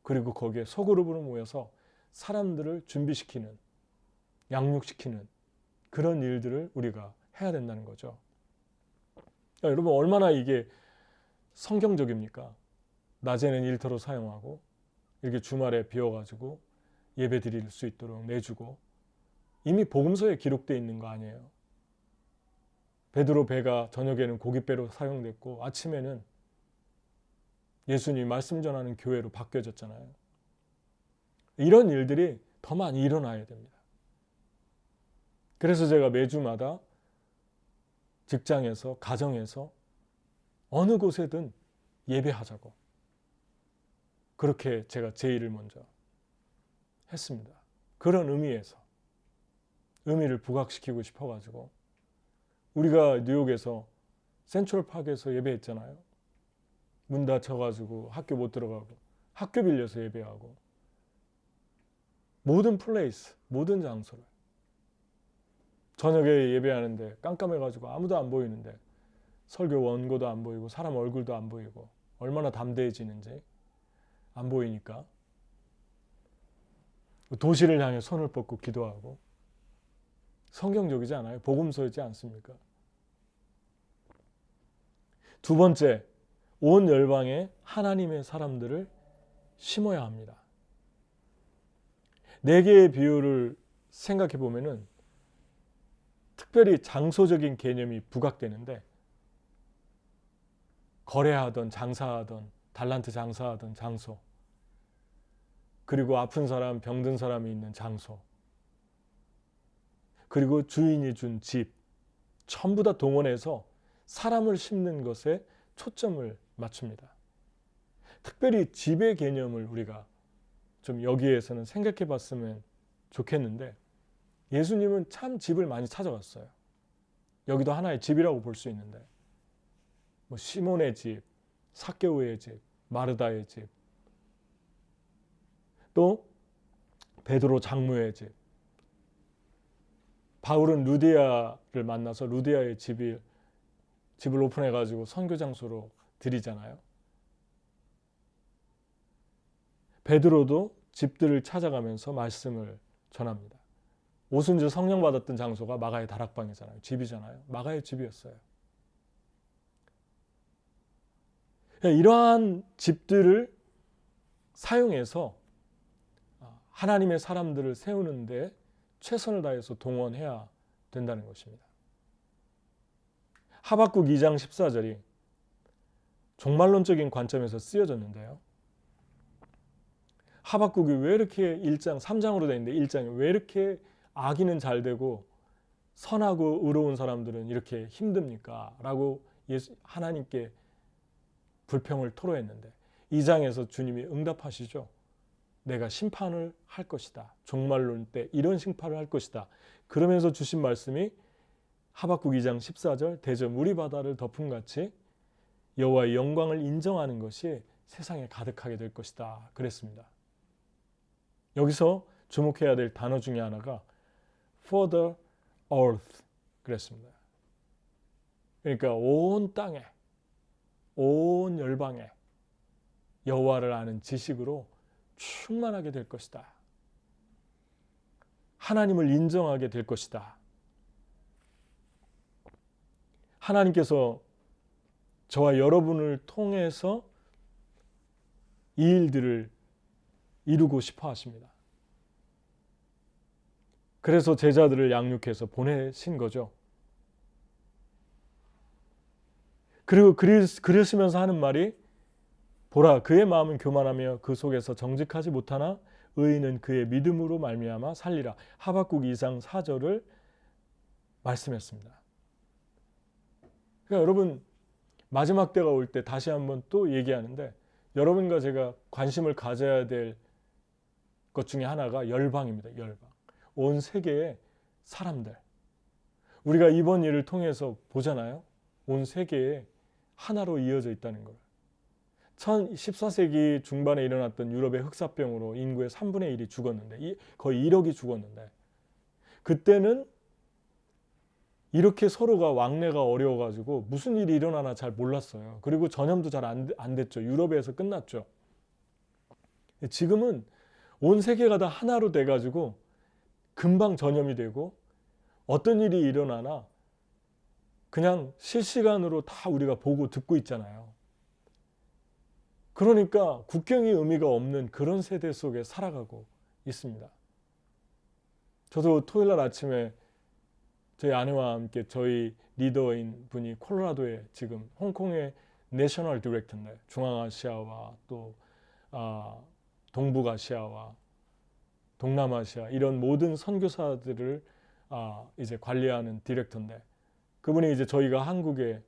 그리고 거기에 소그룹으로 모여서 사람들을 준비시키는, 양육시키는 그런 일들을 우리가 해야 된다는 거죠. 여러분, 얼마나 이게 성경적입니까? 낮에는 일터로 사용하고 이렇게 주말에 비워가지고 예배 드릴 수 있도록 내주고, 이미 복음서에 기록되어 있는 거 아니에요? 베드로 배가 저녁에는 고깃배로 사용됐고 아침에는 예수님이 말씀 전하는 교회로 바뀌어졌잖아요. 이런 일들이 더 많이 일어나야 됩니다. 그래서 제가 매주마다 직장에서, 가정에서, 어느 곳에든 예배하자고, 그렇게 제가 제의를 먼저 했습니다. 그런 의미를 부각시키고 싶어가지고, 우리가 뉴욕에서 센트럴파크에서 예배했잖아요. 문 닫혀가지고 학교 못 들어가고 학교 빌려서 예배하고, 모든 플레이스, 모든 장소를, 저녁에 예배하는데 깜깜해가지고 아무도 안 보이는데 설교 원고도 안 보이고 사람 얼굴도 안 보이고, 얼마나 담대해지는지 안 보이니까 도시를 향해 손을 뻗고 기도하고, 성경적이지 않아요? 복음서이지 않습니까? 두 번째, 온 열방에 하나님의 사람들을 심어야 합니다. 4개의 비유를 생각해 보면은 특별히 장소적인 개념이 부각되는데, 거래하던, 장사하던, 달란트 장사하던 장소, 그리고 아픈 사람, 병든 사람이 있는 장소, 그리고 주인이 준 집, 전부 다 동원해서 사람을 심는 것에 초점을 맞춥니다. 특별히 집의 개념을 우리가 좀 여기에서는 생각해 봤으면 좋겠는데, 예수님은 참 집을 많이 찾아갔어요. 여기도 하나의 집이라고 볼 수 있는데, 뭐 시몬의 집, 삭개오의 집, 마르다의 집, 또 베드로 장로의 집, 바울은 루디아를 만나서 루디아의 집을 오픈해가지고 선교 장소로 들이잖아요. 베드로도 집들을 찾아가면서 말씀을 전합니다. 오순절 성령 받았던 장소가 마가의 다락방이잖아요. 집이잖아요. 마가의 집이었어요. 이러한 집들을 사용해서 하나님의 사람들을 세우는데 최선을 다해서 동원해야 된다는 것입니다. 하박국 2장 14절이 종말론적인 관점에서 쓰여졌는데요. 하박국이 왜 이렇게 1장, 3장으로 되어 있는데 1장에 왜 이렇게 악인은 잘 되고 선하고 의로운 사람들은 이렇게 힘듭니까? 라고 하나님께 불평을 토로했는데, 2장에서 주님이 응답하시죠. 내가 심판을 할 것이다. 종말론 때 이런 심판을 할 것이다. 그러면서 주신 말씀이 하박국 2장 14절, 대저 물이 바다를 덮음같이 여호와의 영광을 인정하는 것이 세상에 가득하게 될 것이다. 그랬습니다. 여기서 주목해야 될 단어 중에 하나가 for the earth 그랬습니다. 그러니까 온 땅에, 온 열방에 여호와를 아는 지식으로 충만하게 될 것이다. 하나님을 인정하게 될 것이다. 하나님께서 저와 여러분을 통해서 이 일들을 이루고 싶어 하십니다. 그래서 제자들을 양육해서 보내신 거죠. 그리고 그러시면서 하는 말이 보라 그의 마음은 교만하며 그 속에서 정직하지 못하나 의인은 그의 믿음으로 말미암아 살리라. 하박국 2장 4절을 말씀했습니다. 그러니까 여러분 마지막 때가 올 때 다시 한번 또 얘기하는데 여러분과 제가 관심을 가져야 될 것 중에 하나가 열방입니다. 열방. 온 세계의 사람들. 우리가 이번 일을 통해서 보잖아요. 온 세계에 하나로 이어져 있다는 걸. 14세기 중반에 일어났던 유럽의 흑사병으로 인구의 3분의 1이 죽었는데 거의 1억이 죽었는데 그때는 이렇게 서로가 왕래가 어려워가지고 무슨 일이 일어나나 잘 몰랐어요. 그리고 전염도 잘 안 됐죠. 유럽에서 끝났죠. 지금은 온 세계가 다 하나로 돼가지고 금방 전염이 되고 어떤 일이 일어나나 그냥 실시간으로 다 우리가 보고 듣고 있잖아요. 그러니까 국경이 의미가 없는 그런 세대 속에 살아가고 있습니다. 저도 토요일 날 아침에 저희 아내와 함께 저희 리더인 분이 콜로라도에 지금 홍콩의 내셔널 디렉터인데 중앙아시아와 또 동북아시아와 동남아시아 이런 모든 선교사들을 이제 관리하는 디렉터인데 그분이 이제 저희가 한국에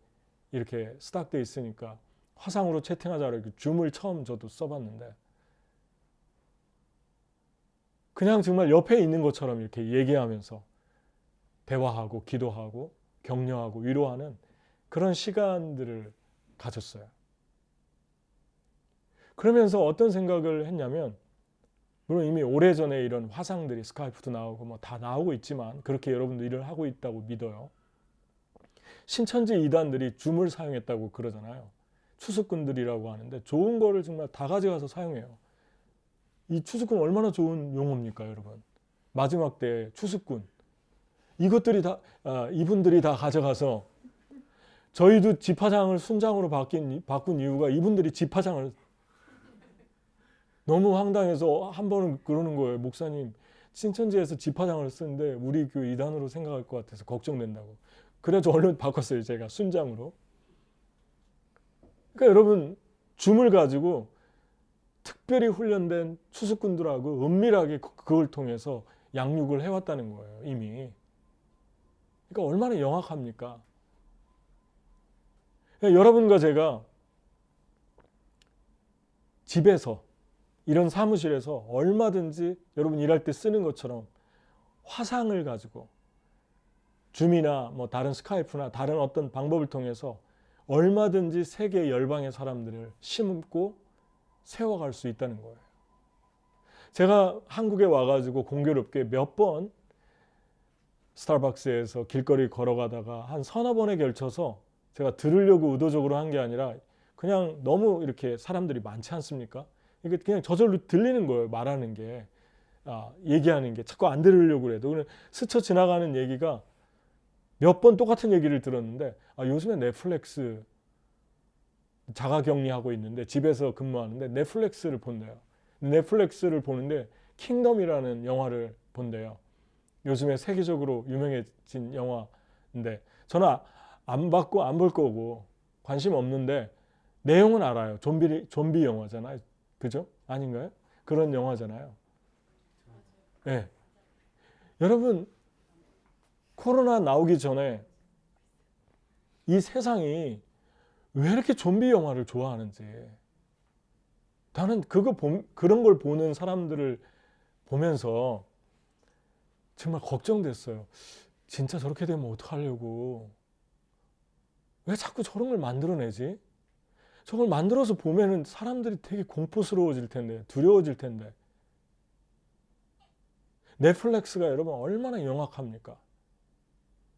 이렇게 스탁돼 있으니까 화상으로 채팅하자고 이렇게 줌을 처음 저도 써봤는데 그냥 정말 옆에 있는 것처럼 이렇게 얘기하면서 대화하고 기도하고 격려하고 위로하는 그런 시간들을 가졌어요. 그러면서 어떤 생각을 했냐면 물론 이미 오래전에 이런 화상들이 스카이프도 나오고 뭐 다 나오고 있지만 그렇게 여러분도 일을 하고 있다고 믿어요. 신천지 이단들이 줌을 사용했다고 그러잖아요. 추수꾼들이라고 하는데 좋은 거를 정말 다 가져가서 사용해요. 이 추수꾼 얼마나 좋은 용어입니까, 여러분? 마지막 때 추수꾼. 이것들이 다 이분들이 다 가져가서 저희도 집화장을 순장으로 바꾼 이유가 이분들이 집화장을 너무 황당해서 한 번은 그러는 거예요. 목사님 신천지에서 집화장을 쓰는데 우리 교회 이단으로 생각할 것 같아서 걱정된다고. 그래서 얼른 바꿨어요. 제가 순장으로. 그러니까 여러분 줌을 가지고 특별히 훈련된 추수꾼들하고 은밀하게 그걸 통해서 양육을 해왔다는 거예요. 이미. 그러니까 얼마나 영악합니까? 그러니까 여러분과 제가 집에서 이런 사무실에서 얼마든지 여러분 일할 때 쓰는 것처럼 화상을 가지고 줌이나 뭐 다른 스카이프나 다른 어떤 방법을 통해서 얼마든지 세계 열방의 사람들을 심고 세워갈 수 있다는 거예요. 제가 한국에 와가지고 공교롭게 몇 번 스타벅스에서 길거리 걸어가다가 한 서너 번에 걸쳐서 제가 들으려고 의도적으로 한 게 아니라 그냥 너무 이렇게 사람들이 많지 않습니까? 이게 그냥 저절로 들리는 거예요. 말하는 게. 얘기하는 게. 자꾸 안 들으려고 그래도. 스쳐 지나가는 얘기가 몇 번 똑같은 얘기를 들었는데 요즘에 넷플릭스 자가격리하고 있는데 집에서 근무하는데 넷플릭스를 본대요. 넷플릭스를 보는데 킹덤이라는 영화를 본대요. 요즘에 세계적으로 유명해진 영화인데 저는 안 봤고 안 볼 거고 관심 없는데 내용은 알아요. 좀비 영화잖아요. 그죠? 아닌가요? 그런 영화잖아요. 네. 여러분 코로나 나오기 전에 이 세상이 왜 이렇게 좀비 영화를 좋아하는지 나는 그런 걸 보는 사람들을 보면서 정말 걱정됐어요. 진짜 저렇게 되면 어떡하려고. 왜 자꾸 저런 걸 만들어내지? 저걸 만들어서 보면은 사람들이 되게 공포스러워질 텐데, 두려워질 텐데. 넷플릭스가 여러분 얼마나 영악합니까?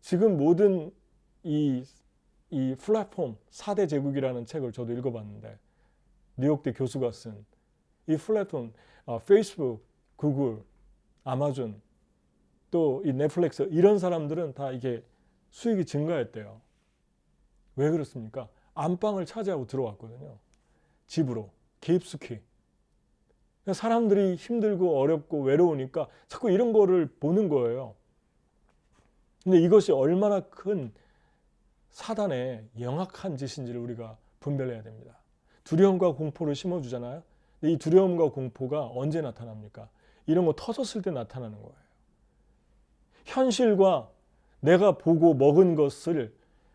지금 모든 이 플랫폼 4대 제국이라는 책을 저도 읽어봤는데, 뉴욕대 교수가 쓴 이 플랫폼, 페이스북, 구글, 아마존, 또 이 넷플릭스, 이런 사람들은 다 이게 수익이 증가했대요. 왜 그렇습니까? 안방을 차지하고 들어왔거든요. 집으로 깊숙이. 사람들이 힘들고 어렵고 외로우니까 자꾸 이런 거를 보는 거예요. 근데 이것이 얼마나 큰 사단의 영악한 짓인지를 우리가 분별해야 됩니다. 두려움과 공포를 심어주잖아요. 근데 이 두려움과 공포가 언제 나타납니까? 이런 거 터졌을 때 나타나는 거예요. 현실과 내가 보고 먹은 것을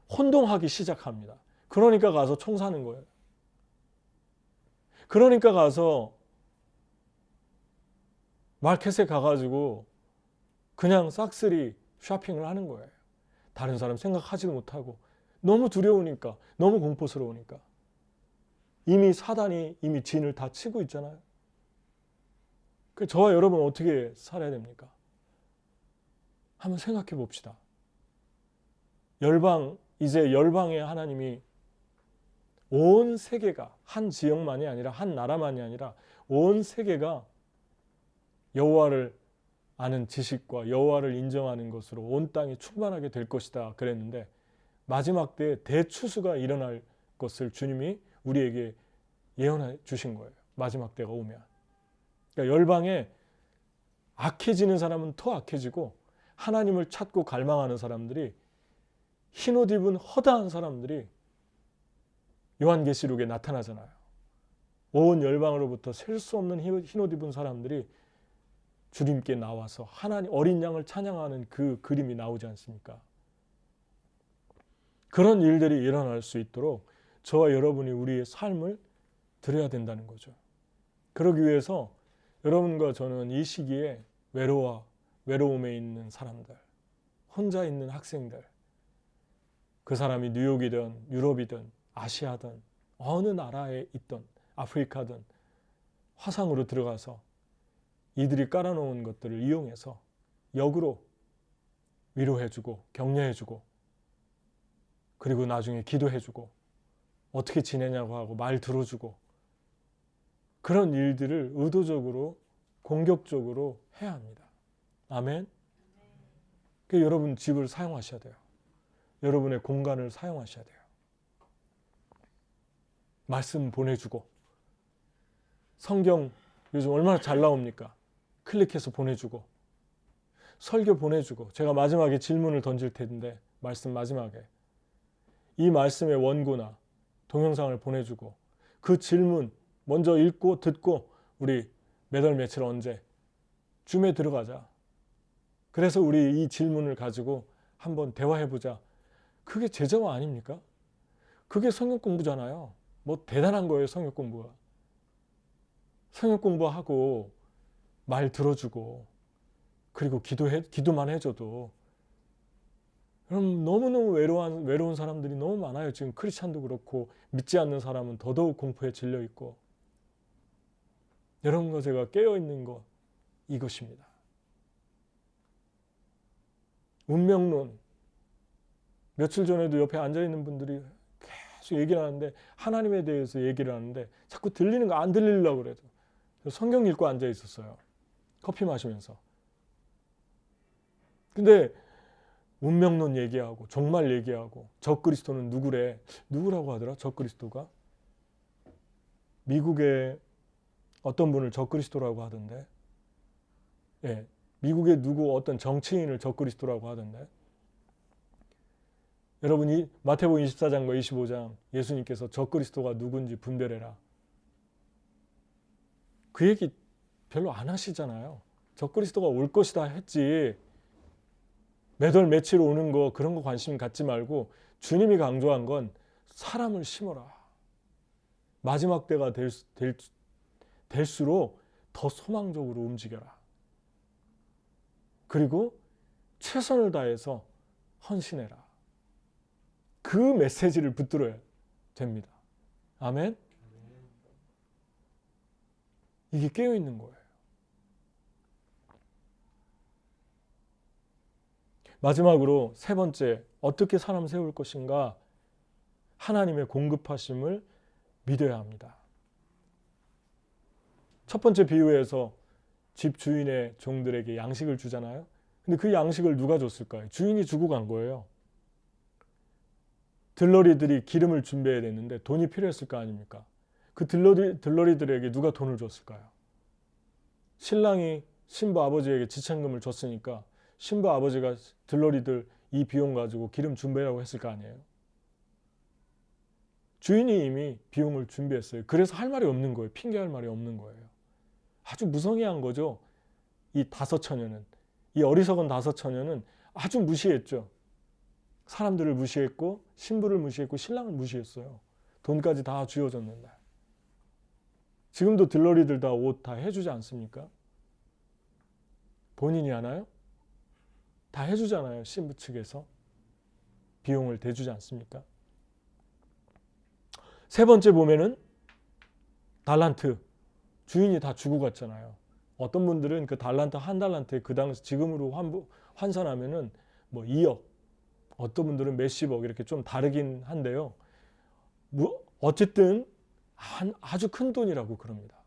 혼동하기 시작합니다. 그러니까 가서 총 사는 거예요. 그러니까 가서 마켓에 가가지고 그냥 싹쓸이 쇼핑을 하는 거예요. 다른 사람 생각하지도 못하고, 너무 두려우니까, 너무 공포스러우니까. 이미 사단이 이미 진을 다 치고 있잖아요. 저와 여러분은 어떻게 살아야 됩니까? 한번 생각해 봅시다. 이제 열방의 하나님이 온 세계가, 한 지역만이 아니라 한 나라만이 아니라 온 세계가 여호와를 아는 지식과 여호와를 인정하는 것으로 온 땅이 충만하게 될 것이다 그랬는데, 마지막 때에 대추수가 일어날 것을 주님이 우리에게 예언해 주신 거예요. 마지막 때가 오면. 그러니까 열방에 악해지는 사람은 더 악해지고, 하나님을 찾고 갈망하는 사람들이, 흰옷 입은 허다한 사람들이 요한계시록에 나타나잖아요. 온 열방으로부터 셀 수 없는 흰옷 입은 사람들이 주님께 나와서 하나님 어린 양을 찬양하는 그 그림이 나오지 않습니까? 그런 일들이 일어날 수 있도록 저와 여러분이 우리의 삶을 드려야 된다는 거죠. 그러기 위해서 여러분과 저는 이 시기에 외로움에 있는 사람들, 혼자 있는 학생들, 그 사람이 뉴욕이든 유럽이든 아시아든 어느 나라에 있든 아프리카든 화상으로 들어가서 이들이 깔아놓은 것들을 이용해서 역으로 위로해주고 격려해주고, 그리고 나중에 기도해주고 어떻게 지내냐고 하고 말 들어주고, 그런 일들을 의도적으로 공격적으로 해야 합니다. 아멘. 그러니까 여러분 집을 사용하셔야 돼요. 여러분의 공간을 사용하셔야 돼요. 말씀 보내주고, 성경 요즘 얼마나 잘 나옵니까? 클릭해서 보내주고, 설교 보내주고. 제가 마지막에 질문을 던질 텐데, 말씀 마지막에 이 말씀의 원고나 동영상을 보내주고, 그 질문 먼저 읽고 듣고, 우리 몇 월 며칠 언제 줌에 들어가자. 그래서 우리 이 질문을 가지고 한번 대화해보자. 그게 제자화 아닙니까? 그게 성경 공부잖아요. 뭐 대단한 거예요, 성경 공부가. 성경 공부하고 말 들어주고, 그리고 기도만 해줘도. 그럼 너무너무 외로운 사람들이 너무 많아요. 지금 크리스찬도 그렇고, 믿지 않는 사람은 더더욱 공포에 질려 있고. 여러분과 제가 깨어있는 것, 이것입니다. 운명론. 며칠 전에도 옆에 앉아있는 분들이 계속 얘기를 하는데, 하나님에 대해서 얘기를 하는데 자꾸 들리는 거 안 들리려고 그래도 성경 읽고 앉아 있었어요. 커피 마시면서. 근데 운명론 얘기하고 종말 얘기하고, 적그리스도는 누구라고 하더라? 적그리스도가 미국의 어떤 분을 적그리스도라고 하던데, 예, 미국의 어떤 정치인을 적그리스도라고 하던데. 여러분이 마태복음 24장과 25장 예수님께서 적그리스도가 누군지 분별해라, 그 얘기 별로 안 하시잖아요. 적그리스도가 올 것이다 했지, 몇 월 며칠 오는 거 그런 거 관심 갖지 말고, 주님이 강조한 건 사람을 심어라. 마지막 때가 될수록 더 소망적으로 움직여라. 그리고 최선을 다해서 헌신해라. 그 메시지를 붙들어야 됩니다. 아멘. 이게 깨어있는 거예요. 마지막으로 세 번째, 어떻게 사람 세울 것인가? 하나님의 공급하심을 믿어야 합니다. 첫 번째 비유에서 집 주인의 종들에게 양식을 주잖아요. 근데 그 양식을 누가 줬을까요? 주인이 주고 간 거예요. 들러리들이 기름을 준비해야 됐는데 돈이 필요했을 거 아닙니까? 그 들러리들에게 누가 돈을 줬을까요? 신랑이 신부 아버지에게 지참금을 줬으니까 신부 아버지가 들러리들 이 비용 가지고 기름 준비하라고 했을 거 아니에요. 주인이 이미 비용을 준비했어요. 그래서 할 말이 없는 거예요. 핑계할 말이 없는 거예요. 아주 무성의한 거죠. 이 다섯 처녀는, 이 어리석은 다섯 처녀는 아주 무시했죠. 사람들을 무시했고 신부를 무시했고 신랑을 무시했어요. 돈까지 다 쥐어줬는데. 지금도 들러리들 다 옷 다 해주지 않습니까? 본인이 하나요? 다 해주잖아요. 신부 측에서 비용을 대주지 않습니까? 세 번째 보면은 달란트, 주인이 다 주고 갔잖아요. 어떤 분들은 그 달란트 한 달란트에 그 당시 지금으로 환산하면은 뭐 2억, 어떤 분들은 몇십억 이렇게 좀 다르긴 한데요. 어쨌든 아주 큰 돈이라고 그럽니다.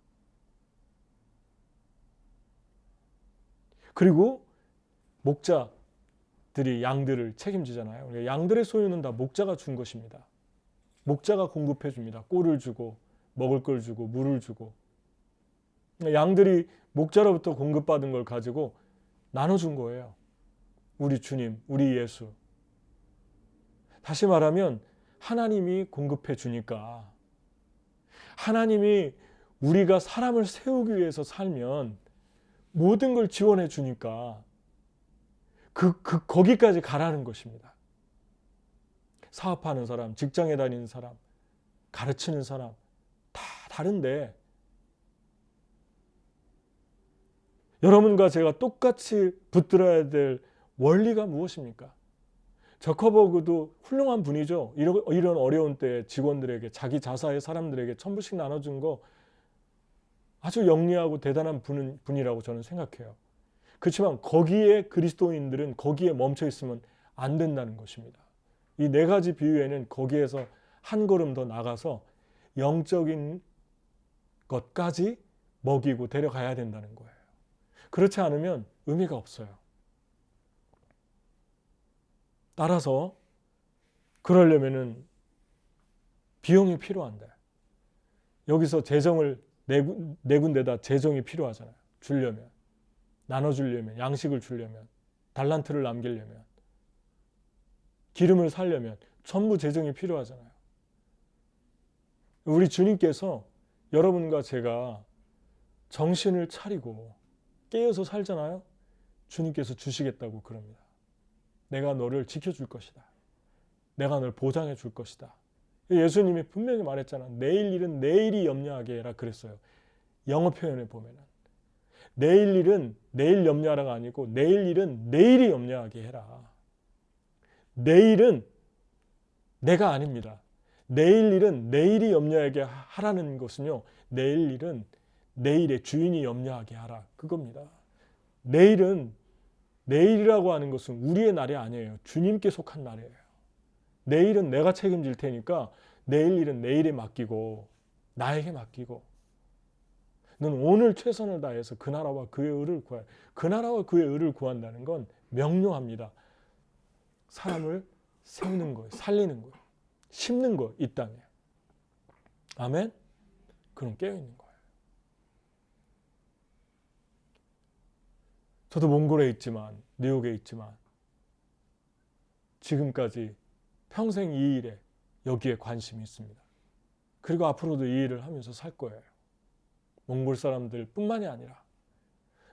그리고 목자들이 양들을 책임지잖아요. 양들의 소유는 다 목자가 준 것입니다. 목자가 공급해 줍니다. 꼴을 주고 먹을 걸 주고 물을 주고. 양들이 목자로부터 공급받은 걸 가지고 나눠준 거예요. 우리 주님, 우리 예수. 다시 말하면 하나님이 공급해 주니까, 하나님이 우리가 사람을 세우기 위해서 살면 모든 걸 지원해 주니까 거기까지 가라는 것입니다. 사업하는 사람, 직장에 다니는 사람, 가르치는 사람 다 다른데 여러분과 제가 똑같이 붙들어야 될 원리가 무엇입니까? 저커버그도 훌륭한 분이죠. 이런 어려운 때에 직원들에게, 자기 자사의 사람들에게 1,000불씩 나눠준 거 아주 영리하고 대단한 분이라고 저는 생각해요. 그렇지만 거기에 그리스도인들은 거기에 멈춰 있으면 안 된다는 것입니다. 이 네 가지 비유에는 거기에서 한 걸음 더 나가서 영적인 것까지 먹이고 데려가야 된다는 거예요. 그렇지 않으면 의미가 없어요. 따라서 그러려면은 비용이 필요한데, 여기서 재정을 네 군데다 재정이 필요하잖아요. 주려면, 나눠주려면, 양식을 주려면, 달란트를 남기려면, 기름을 살려면 전부 재정이 필요하잖아요. 우리 주님께서 여러분과 제가 정신을 차리고 깨어서 살잖아요. 주님께서 주시겠다고 그럽니다. 내가 너를 지켜줄 것이다. 내가 널 보장해 줄 것이다. 예수님이 분명히 말했잖아. 내일 일은 내일이 염려하게 해라 그랬어요. 영어 표현에 보면은 내일 일은 내일 염려하라가 아니고 내일 일은 내일이 염려하게 해라. 내일은 내가 아닙니다. 내일 일은 내일이 염려하게 하라는 것은요. 내일 일은 내일의 주인이 염려하게 하라. 그겁니다. 내일은, 내일이라고 하는 것은 우리의 날이 아니에요. 주님께 속한 날이에요. 내일은 내가 책임질 테니까 내일 일은 내일에 맡기고 나에게 맡기고 너는 오늘 최선을 다해서 그 나라와 그의 의를 구하라. 그 나라와 그의 의를 구한다는 건 명료합니다. 사람을 세우는 거예요. 살리는 거예요. 심는 거예요. 이 땅에. 아멘? 그럼 깨어있는 거예요. 저도 몽골에 있지만, 뉴욕에 있지만 지금까지 평생 이 일에, 여기에 관심이 있습니다. 그리고 앞으로도 이 일을 하면서 살 거예요. 몽골 사람들 뿐만이 아니라,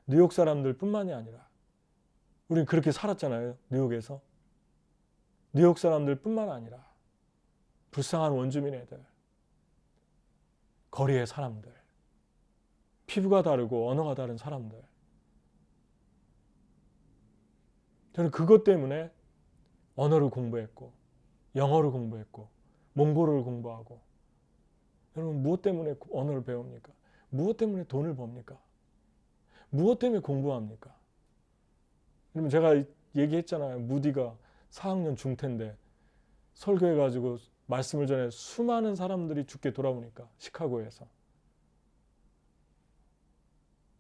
뉴욕 사람들 뿐만이 아니라, 우린 그렇게 살았잖아요. 뉴욕에서. 뉴욕 사람들 뿐만 아니라 불쌍한 원주민 애들, 거리의 사람들, 피부가 다르고 언어가 다른 사람들. 저는 그것 때문에 언어를 공부했고 영어를 공부했고 몽골어를 공부하고. 여러분 무엇 때문에 언어를 배웁니까? 무엇 때문에 돈을 법니까? 무엇 때문에 공부합니까? 여러분 제가 얘기했잖아요. 무디가 4학년 중퇴인데 설교해가지고 말씀을 전해 수많은 사람들이 죽게 돌아오니까 시카고에서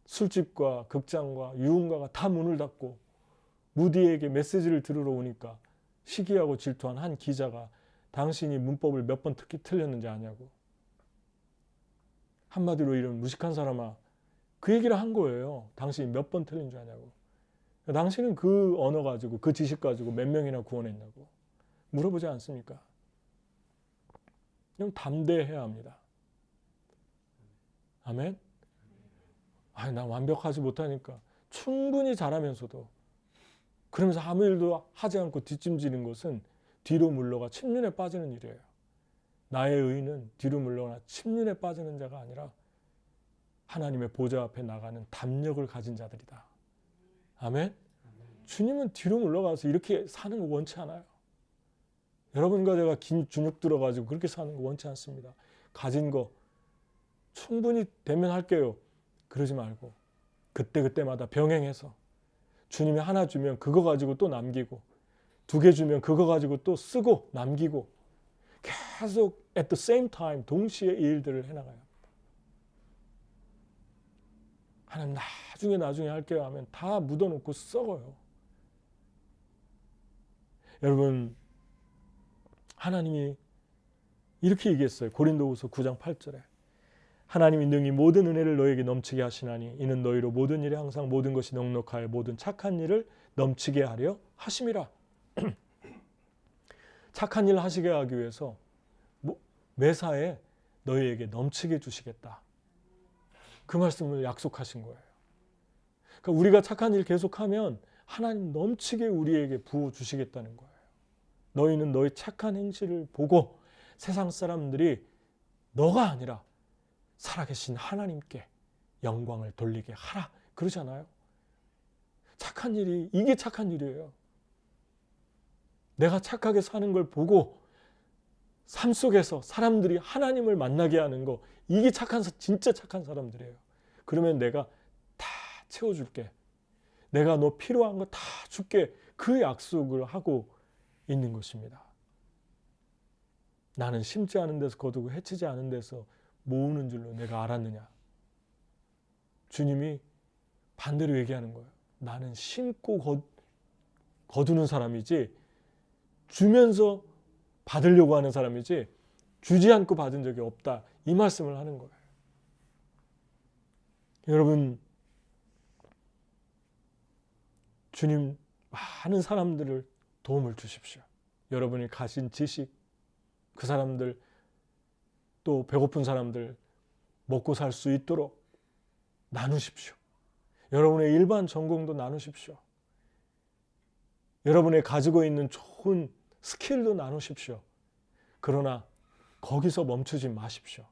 술집과 극장과 유흥가가 다 문을 닫고 무디에게 메시지를 들으러 오니까 시기하고 질투한 한 기자가 당신이 문법을 몇 번 틀렸는지 아냐고. 한마디로 이런 무식한 사람아, 그 얘기를 한 거예요. 당신이 몇 번 틀린 줄 아냐고. 당신은 그 언어 가지고 그 지식 가지고 몇 명이나 구원했냐고 물어보지 않습니까? 그럼 담대해야 합니다. 아멘? 아니, 난 완벽하지 못하니까. 충분히 잘하면서도 그러면서 아무 일도 하지 않고 뒷짐지는 것은 뒤로 물러가 침륜에 빠지는 일이에요. 나의 의는 뒤로 물러나 침륜에 빠지는 자가 아니라 하나님의 보좌 앞에 나가는 담력을 가진 자들이다. 아멘? 주님은 뒤로 물러가서 이렇게 사는 거 원치 않아요. 여러분과 제가 긴 주눅 들어가지고 그렇게 사는 거 원치 않습니다. 가진 거 충분히 되면 할게요. 그러지 말고 그때그때마다 병행해서 주님이 하나 주면 그거 가지고 또 남기고 2개 주면 그거 가지고 또 쓰고 남기고 계속 at the same time 동시에 이 일들을 해나가요. 하나님 나중에 할게요 하면 다 묻어놓고 썩어요. 여러분 하나님이 이렇게 얘기했어요. 고린도후서 9장 8절에 하나님이 능히 모든 은혜를 너에게 넘치게 하시나니 이는 너희로 모든 일에 항상 모든 것이 넉넉하여 모든 착한 일을 넘치게 하려 하심이라. 착한 일을 하시게 하기 위해서 매사에 너희에게 넘치게 주시겠다. 그 말씀을 약속하신 거예요. 그러니까 우리가 착한 일 계속하면 하나님 넘치게 우리에게 부어주시겠다는 거예요. 너희는 너희 착한 행실을 보고 세상 사람들이 너가 아니라 살아계신 하나님께 영광을 돌리게 하라. 그러잖아요. 착한 일이 이게 착한 일이에요. 내가 착하게 사는 걸 보고 삶 속에서 사람들이 하나님을 만나게 하는 거 이게 진짜 착한 사람들이에요. 그러면 내가 다 채워줄게. 내가 너 필요한 거 다 줄게. 그 약속을 하고 있는 것입니다. 나는 심지 않은 데서 거두고 해치지 않은 데서 모으는 줄로 내가 알았느냐. 주님이 반대로 얘기하는 거예요. 나는 심고 거두는 사람이지 주면서 받으려고 하는 사람이지 주지 않고 받은 적이 없다. 이 말씀을 하는 거예요. 여러분 주님 많은 사람들을 도움을 주십시오. 여러분이 가진 지식 그 사람들 또 배고픈 사람들 먹고 살 수 있도록 나누십시오. 여러분의 일반 전공도 나누십시오. 여러분의 가지고 있는 좋은 스킬도 나누십시오. 그러나 거기서 멈추지 마십시오.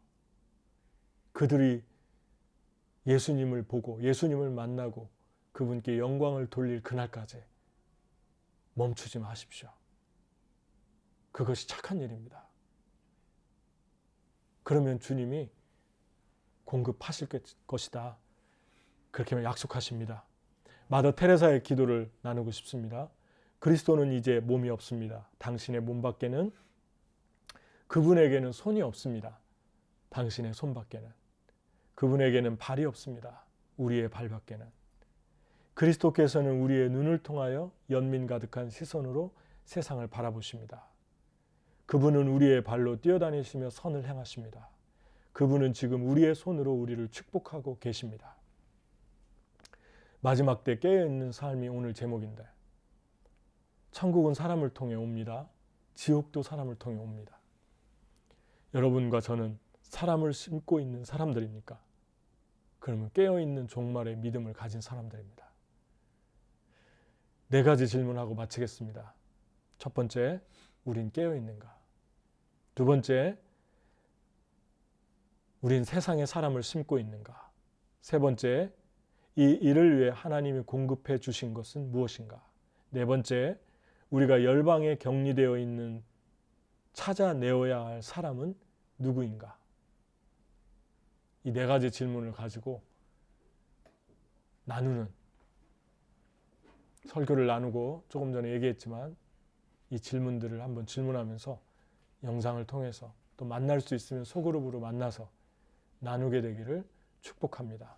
그들이 예수님을 보고 예수님을 만나고 그분께 영광을 돌릴 그날까지 멈추지 마십시오. 그것이 착한 일입니다. 그러면 주님이 공급하실 것이다. 그렇게 약속하십니다. 마더 테레사의 기도를 나누고 싶습니다. 그리스도는 이제 몸이 없습니다. 당신의 몸 밖에는 그분에게는 손이 없습니다. 당신의 손 밖에는 그분에게는 발이 없습니다. 우리의 발 밖에는 그리스도께서는 우리의 눈을 통하여 연민 가득한 시선으로 세상을 바라보십니다. 그분은 우리의 발로 뛰어다니시며 선을 행하십니다. 그분은 지금 우리의 손으로 우리를 축복하고 계십니다. 마지막 때 깨어있는 삶이 오늘 제목인데 천국은 사람을 통해 옵니다. 지옥도 사람을 통해 옵니다. 여러분과 저는 사람을 심고 있는 사람들입니까? 그러면 깨어있는 종말의 믿음을 가진 사람들입니다. 4가지 질문하고 마치겠습니다. 첫 번째, 우린 깨어있는가? 두 번째, 우린 세상에 사람을 심고 있는가? 세 번째, 이 일을 위해 하나님이 공급해 주신 것은 무엇인가? 네 번째, 우리가 열방에 격리되어 있는 찾아내어야 할 사람은 누구인가? 이 4가지 질문을 가지고 나누는 설교를 나누고 조금 전에 얘기했지만 이 질문들을 한번 질문하면서 영상을 통해서 또 만날 수 있으면 소그룹으로 만나서 나누게 되기를 축복합니다.